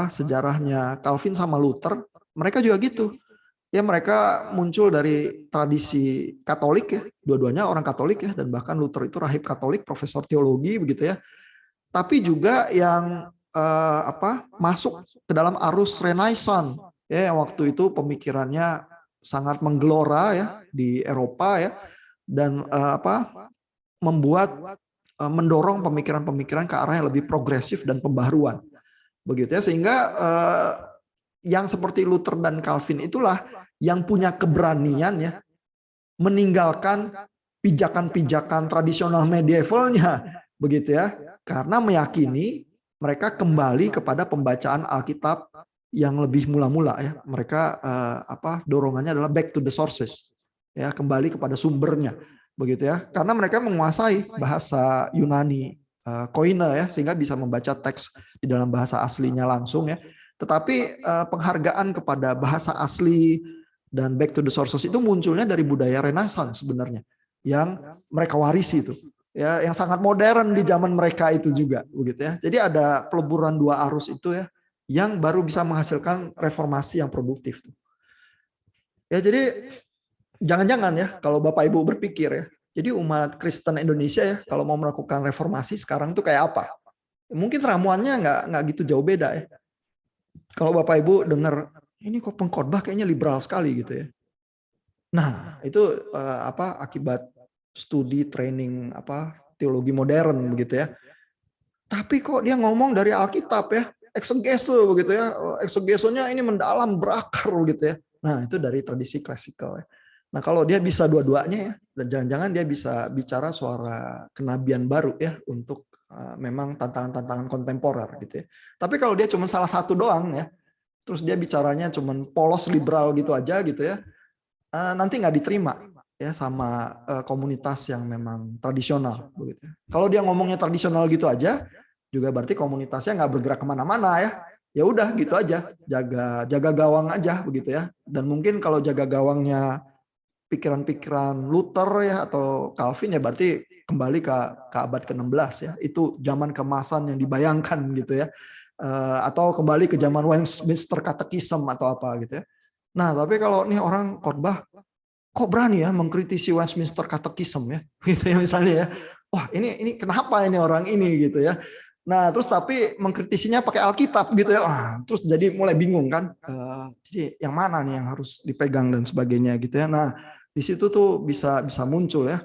sejarahnya Calvin sama Luther, mereka juga gitu. Ya, mereka muncul dari tradisi Katolik ya, dua-duanya orang Katolik ya, dan bahkan Luther itu rahib Katolik, profesor teologi begitu ya. Tapi juga yang masuk ke dalam arus Renaissance ya, yang waktu itu pemikirannya sangat menggelora ya di Eropa ya, dan mendorong pemikiran-pemikiran ke arah yang lebih progresif dan pembaharuan begitu ya, sehingga yang seperti Luther dan Calvin itulah yang punya keberanian ya meninggalkan pijakan-pijakan tradisional medievalnya begitu ya, karena meyakini mereka kembali kepada pembacaan Alkitab yang lebih mula-mula ya. Mereka dorongannya adalah back to the sources ya, kembali kepada sumbernya begitu ya, karena mereka menguasai bahasa Yunani koine ya, sehingga bisa membaca teks di dalam bahasa aslinya langsung ya. Tetapi penghargaan kepada bahasa asli dan back to the sources itu munculnya dari budaya Renaissance sebenarnya, yang mereka warisi itu ya, yang sangat modern di zaman mereka itu juga begitu ya. Jadi ada peleburan dua arus itu ya, yang baru bisa menghasilkan reformasi yang produktif tuh. Ya, jadi jangan-jangan ya kalau Bapak Ibu berpikir ya, Jadi umat Kristen Indonesia ya, kalau mau melakukan reformasi sekarang itu kayak apa? Mungkin ramuannya nggak gitu jauh beda ya. Kalau Bapak Ibu dengar ini kok pengkhotbah kayaknya liberal sekali gitu ya. Nah, itu akibat studi training teologi modern begitu ya. Tapi kok dia ngomong dari Alkitab ya, eksegese begitu ya. Eksegesonya ini mendalam, berakar begitu ya. Nah, itu dari tradisi klasikal ya. Nah, kalau dia bisa dua-duanya ya, dan jangan-jangan dia bisa bicara suara kenabian baru ya untuk memang tantangan-tantangan kontemporer gitu ya. Tapi kalau dia cuma salah satu doang ya, terus dia bicaranya cuma polos liberal gitu aja gitu ya, nanti nggak diterima ya sama komunitas yang memang tradisional begitu. Kalau dia ngomongnya tradisional gitu aja, juga berarti komunitasnya nggak bergerak kemana-mana ya. Ya udah gitu aja, jaga gawang aja begitu ya. Dan mungkin kalau jaga gawangnya pikiran-pikiran Luther ya atau Calvin ya berarti kembali ke abad ke-16 ya. Itu zaman keemasan yang dibayangkan gitu ya. Atau kembali ke zaman Westminster Catechism atau apa gitu ya. Nah, tapi kalau nih orang khotbah kok berani ya mengkritisi Westminster Catechism ya, gitu ya misalnya ya. Wah, ini kenapa ini orang ini gitu ya. Nah, terus tapi mengkritisinya pakai Alkitab gitu ya. Wah, terus jadi mulai bingung kan. Jadi yang mana nih yang harus dipegang dan sebagainya gitu ya. Nah, di situ tuh bisa muncul ya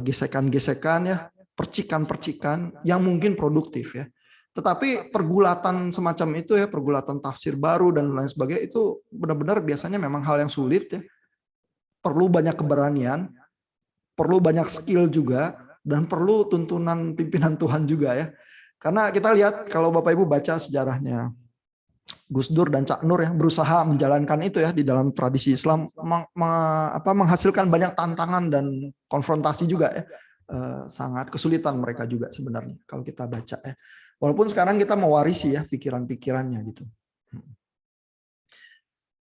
gesekan-gesekan ya, percikan-percikan yang mungkin produktif ya. Tetapi pergulatan semacam itu ya, pergulatan tafsir baru dan lain sebagainya itu benar-benar biasanya memang hal yang sulit ya. Perlu banyak keberanian, perlu banyak skill juga, dan perlu tuntunan pimpinan Tuhan juga ya. Karena kita lihat kalau Bapak Ibu baca sejarahnya Gus Dur dan Cak Nur yang berusaha menjalankan itu ya di dalam tradisi Islam menghasilkan banyak tantangan dan konfrontasi juga ya. Sangat kesulitan mereka juga sebenarnya kalau kita baca ya. Walaupun sekarang kita mewarisi ya pikiran-pikirannya gitu.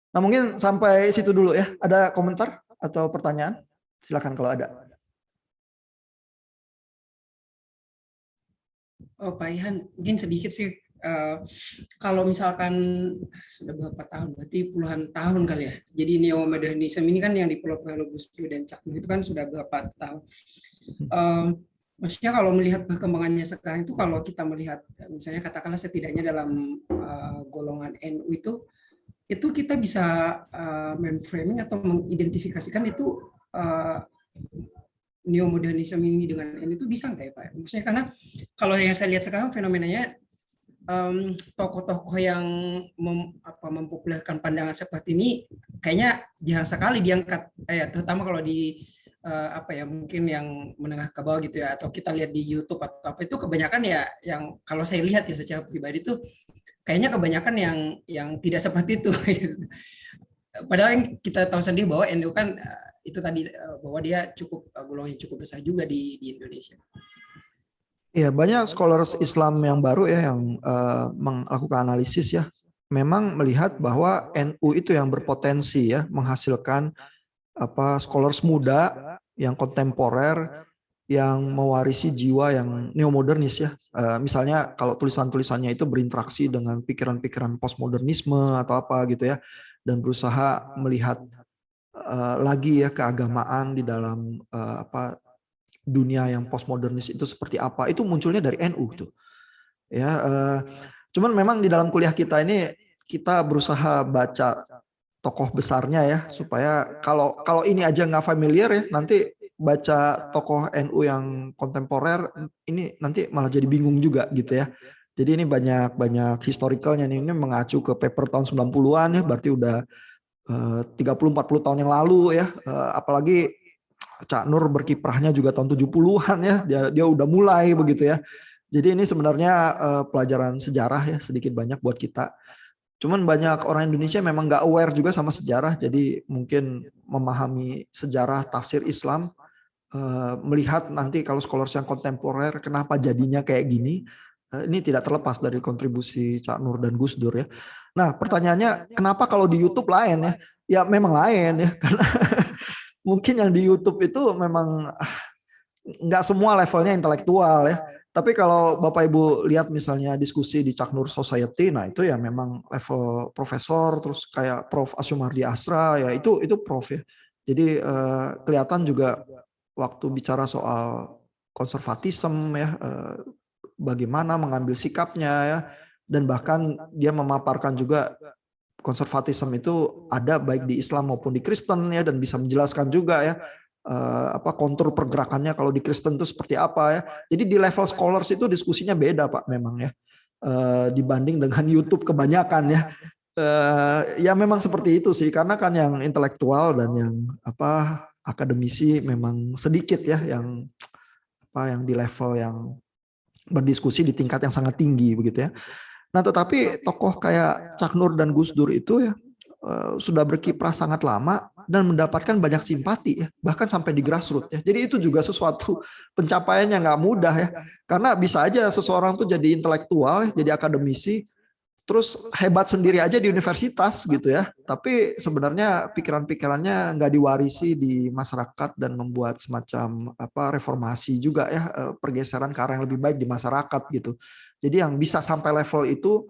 Nah, mungkin sampai situ dulu ya. Ada komentar atau pertanyaan? Silakan kalau ada. Oh, Pak Ihan, mungkin sedikit sih. Kalau misalkan sudah berapa tahun, berarti puluhan tahun kali ya. Jadi neo-modernisme ini kan yang dipelopori oleh Gus Dur dan Cak Nur itu kan sudah berapa tahun. Maksudnya kalau melihat perkembangannya sekarang itu, kalau kita melihat misalnya katakanlah setidaknya dalam golongan NU itu kita bisa memframing atau mengidentifikasikan itu neomodernisme ini dengan ini itu bisa nggak ya Pak? Maksudnya karena kalau yang saya lihat sekarang fenomenanya tokoh-tokoh yang mempopulerkan pandangan seperti ini kayaknya jarang sekali diangkat, terutama kalau di mungkin yang menengah ke bawah gitu ya, atau kita lihat di YouTube atau apa itu kebanyakan ya yang kalau saya lihat ya secara pribadi itu kayaknya kebanyakan yang tidak seperti itu. Padahal kita tahu sendiri bahwa NU kan itu tadi bahwa dia cukup golongan yang cukup besar juga di Indonesia. Ya, banyak scholars Islam yang baru ya yang melakukan analisis ya, memang melihat bahwa NU itu yang berpotensi ya menghasilkan scholars muda yang kontemporer yang mewarisi jiwa yang neomodernis ya. Misalnya kalau tulisan-tulisannya itu berinteraksi dengan pikiran-pikiran postmodernisme atau apa gitu ya, dan berusaha melihat lagi ya keagamaan di dalam dunia yang postmodernis itu seperti apa, itu munculnya dari NU tuh ya. Cuman memang di dalam kuliah kita ini kita berusaha baca tokoh besarnya ya, supaya kalau ini aja nggak familiar ya, nanti baca tokoh NU yang kontemporer ini nanti malah jadi bingung juga gitu ya. Jadi ini banyak historicalnya nih, ini mengacu ke paper tahun 90-an ya, berarti udah 30-40 tahun yang lalu ya. Apalagi Cak Nur berkiprahnya juga tahun 70-an ya, dia udah mulai begitu ya. Jadi ini sebenarnya pelajaran sejarah ya sedikit banyak buat kita. Cuman banyak orang Indonesia memang nggak aware juga sama sejarah, jadi mungkin memahami sejarah tafsir Islam, melihat nanti kalau scholars yang kontemporer kenapa jadinya kayak gini, ini tidak terlepas dari kontribusi Cak Nur dan Gus Dur ya. Nah pertanyaannya kenapa kalau di YouTube lain ya? Ya memang lain ya, karena mungkin yang di YouTube itu memang nggak semua levelnya intelektual ya. Tapi kalau Bapak Ibu lihat misalnya diskusi di Cak Nur Society, nah itu ya memang level profesor, terus kayak Prof. Asyumardi Asra ya itu prof ya. Jadi kelihatan juga waktu bicara soal konservatisme ya, bagaimana mengambil sikapnya ya, dan bahkan dia memaparkan juga konservatisme itu ada baik di Islam maupun di Kristen ya, dan bisa menjelaskan juga ya kontur pergerakannya kalau di Kristen itu seperti apa ya. Jadi di level scholars itu diskusinya beda Pak memang ya, dibanding dengan YouTube kebanyakan ya. Ya memang seperti itu sih, karena kan yang intelektual dan yang akademisi memang sedikit ya, yang di level yang berdiskusi di tingkat yang sangat tinggi begitu ya. Nah, tetapi tokoh kayak Cak Nur dan Gus Dur itu ya sudah berkiprah sangat lama dan mendapatkan banyak simpati ya, bahkan sampai di grassroots ya. Jadi itu juga sesuatu pencapaian yang nggak mudah ya, karena bisa aja seseorang tuh jadi intelektual, jadi akademisi, terus hebat sendiri aja di universitas gitu ya, tapi sebenarnya pikiran-pikirannya nggak diwarisi di masyarakat dan membuat semacam reformasi juga ya, pergeseran ke arah yang lebih baik di masyarakat gitu. Jadi yang bisa sampai level itu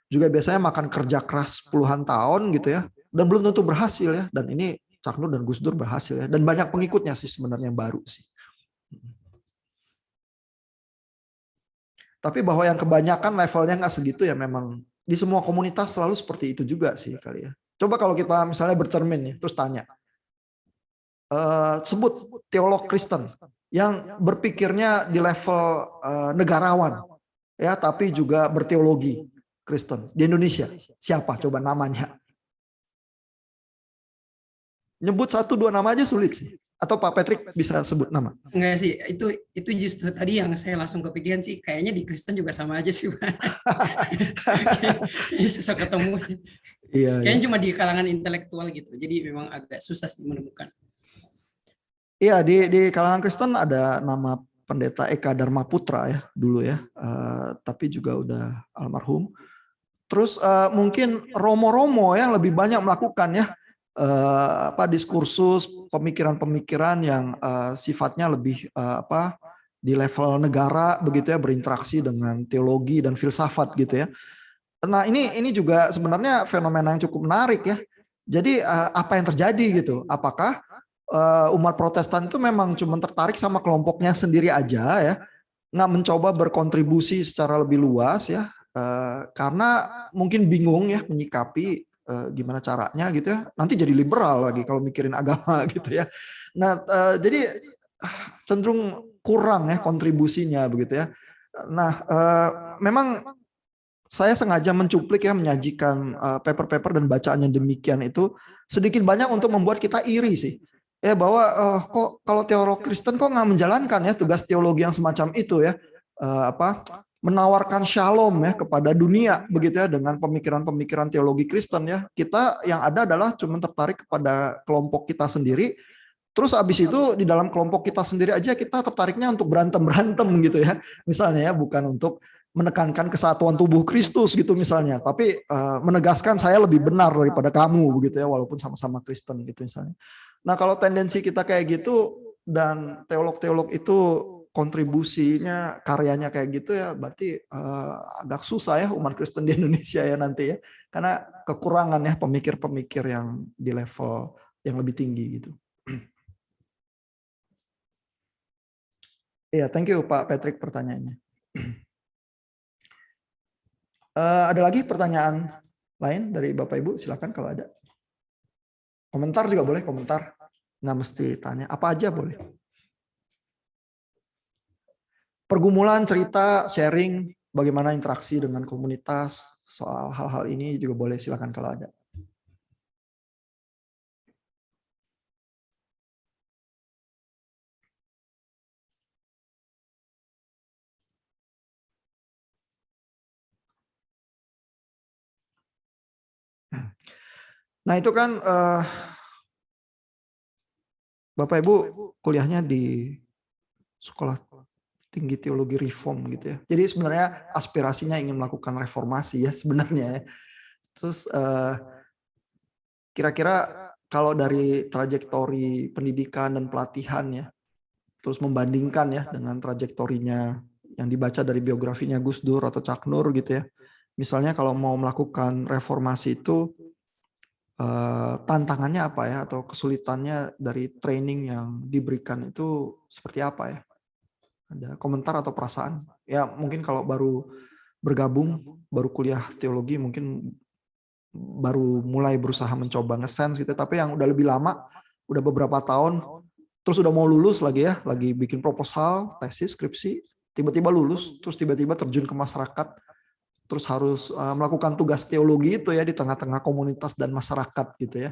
juga biasanya makan kerja keras puluhan tahun gitu ya, dan belum tentu berhasil ya. Dan ini Cak Nur dan Gus Dur berhasil ya, dan banyak pengikutnya sih sebenarnya yang baru sih. Tapi bahwa yang kebanyakan levelnya nggak segitu ya, memang di semua komunitas selalu seperti itu juga sih kali ya. Coba kalau kita misalnya bercermin nih, terus tanya, sebut teolog Kristen yang berpikirnya di level negarawan, ya, tapi juga berteologi Kristen di Indonesia. Siapa coba namanya? Nyebut 1-2 nama aja sulit sih. Atau Pak Patrick bisa sebut nama? Enggak sih, itu justru tadi yang saya langsung kepikiran sih, kayaknya di Kristen juga sama aja sih, Pak. Kayaknya susah ketemu. Iya, Kayaknya iya. cuma di kalangan intelektual gitu. Jadi memang agak susah sih menemukan. Iya, di kalangan Kristen ada nama Pendeta Eka Dharma Putra ya dulu ya, tapi juga udah almarhum. Terus mungkin Romo-Romo yang lebih banyak melakukan ya diskursus, pemikiran-pemikiran yang sifatnya lebih di level negara begitu ya, berinteraksi dengan teologi dan filsafat gitu ya. Nah, ini juga sebenarnya fenomena yang cukup menarik ya. Jadi apa yang terjadi gitu? Apakah umat Protestan itu memang cuma tertarik sama kelompoknya sendiri aja ya, nggak mencoba berkontribusi secara lebih luas ya, karena mungkin bingung ya menyikapi gimana caranya gitu ya, nanti jadi liberal lagi kalau mikirin agama gitu ya. Nah, jadi cenderung kurang ya kontribusinya begitu ya. Nah, memang saya sengaja mencuplik ya, menyajikan paper-paper dan bacaan yang demikian itu sedikit banyak untuk membuat kita iri sih. Ya, bahwa kok kalau teolog Kristen kok nggak menjalankan ya tugas teologi yang semacam itu ya, menawarkan shalom ya kepada dunia begitu ya, dengan pemikiran-pemikiran teologi Kristen ya. Kita yang ada adalah cuma tertarik kepada kelompok kita sendiri. Terus abis itu di dalam kelompok kita sendiri aja kita tertariknya untuk berantem gitu ya. Misalnya ya, bukan untuk menekankan kesatuan tubuh Kristus gitu misalnya, tapi menegaskan saya lebih benar daripada kamu begitu ya, walaupun sama-sama Kristen gitu misalnya. Nah, kalau tendensi kita kayak gitu dan teolog-teolog itu kontribusinya, karyanya kayak gitu ya, berarti agak susah ya umat Kristen di Indonesia ya nanti ya, karena kekurangan ya pemikir-pemikir yang di level yang lebih tinggi gitu. Iya, thank you Pak Patrick pertanyaannya. Ada lagi pertanyaan lain dari Bapak Ibu? Silakan kalau ada. Komentar juga boleh, komentar. Nggak mesti tanya, apa aja boleh. Pergumulan, cerita, sharing, bagaimana interaksi dengan komunitas, soal hal-hal ini juga boleh, silakan kalau ada. Nah, itu kan Bapak Ibu kuliahnya di Sekolah Tinggi Teologi Reform gitu ya. Jadi sebenarnya aspirasinya ingin melakukan reformasi ya sebenarnya. Terus kira-kira kalau dari trajektori pendidikan dan pelatihan ya, terus membandingkan ya dengan trajektorinya yang dibaca dari biografinya Gus Dur atau Cak Nur gitu ya. Misalnya kalau mau melakukan reformasi itu tantangannya apa ya, atau kesulitannya dari training yang diberikan itu seperti apa ya? Ada komentar atau perasaan? Ya mungkin kalau baru bergabung, baru kuliah teologi, mungkin baru mulai berusaha mencoba nge-sense gitu. Tapi yang udah lebih lama, udah beberapa tahun, terus udah mau lulus lagi ya, lagi bikin proposal, tesis, skripsi, tiba-tiba lulus, terus tiba-tiba terjun ke masyarakat, terus harus melakukan tugas teologi itu ya di tengah-tengah komunitas dan masyarakat gitu ya.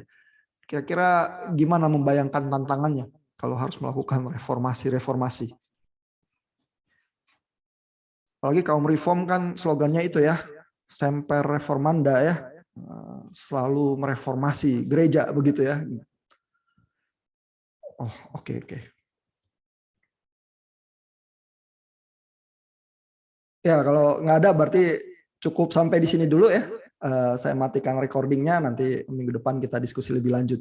Kira-kira gimana membayangkan tantangannya kalau harus melakukan reformasi-reformasi? Apalagi kaum reform kan slogannya itu ya, Semper Reformanda ya, selalu mereformasi gereja begitu ya. Oh, oke. Ya, kalau nggak ada berarti cukup sampai di sini dulu ya. Saya matikan recordingnya, nanti minggu depan kita diskusi lebih lanjut.